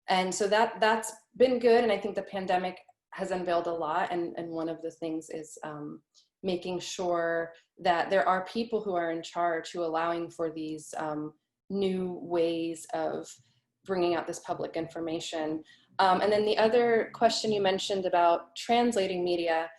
And so that's been good. And I think the pandemic has unveiled a lot. And one of the things is making sure that there are people who are in charge who are allowing for these new ways of bringing out this public information. And then the other question you mentioned about translating media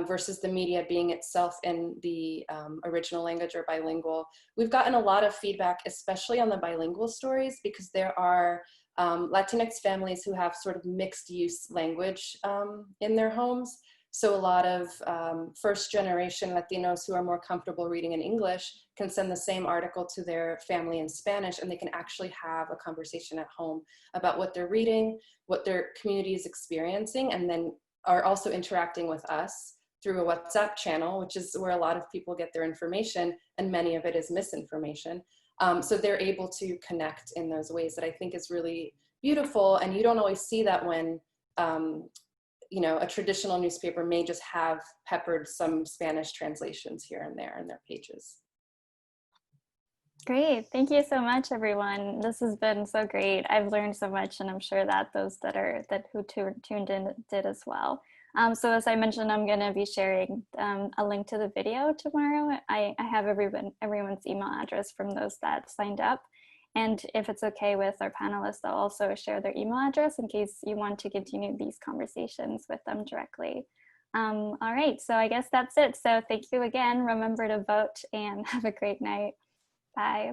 versus the media being itself in the original language or bilingual. We've gotten a lot of feedback, especially on the bilingual stories, because there are Latinx families who have sort of mixed use language in their homes. So a lot of first generation Latinos who are more comfortable reading in English can send the same article to their family in Spanish, and they can actually have a conversation at home about what they're reading, what their community is experiencing, and then are also interacting with us through a WhatsApp channel, which is where a lot of people get their information, and many of it is misinformation. So they're able to connect in those ways that I think is really beautiful. And you don't always see that when, a traditional newspaper may just have peppered some Spanish translations here and there in their pages. Great. Thank you so much, everyone. This has been so great. I've learned so much, and I'm sure that those who tuned in did as well. So as I mentioned, I'm going to be sharing a link to the video tomorrow. I have everyone's email address from those that signed up. And if it's okay with our panelists, I'll also share their email address in case you want to continue these conversations with them directly. All right, so I guess that's it. So thank you again. Remember to vote and have a great night. Bye.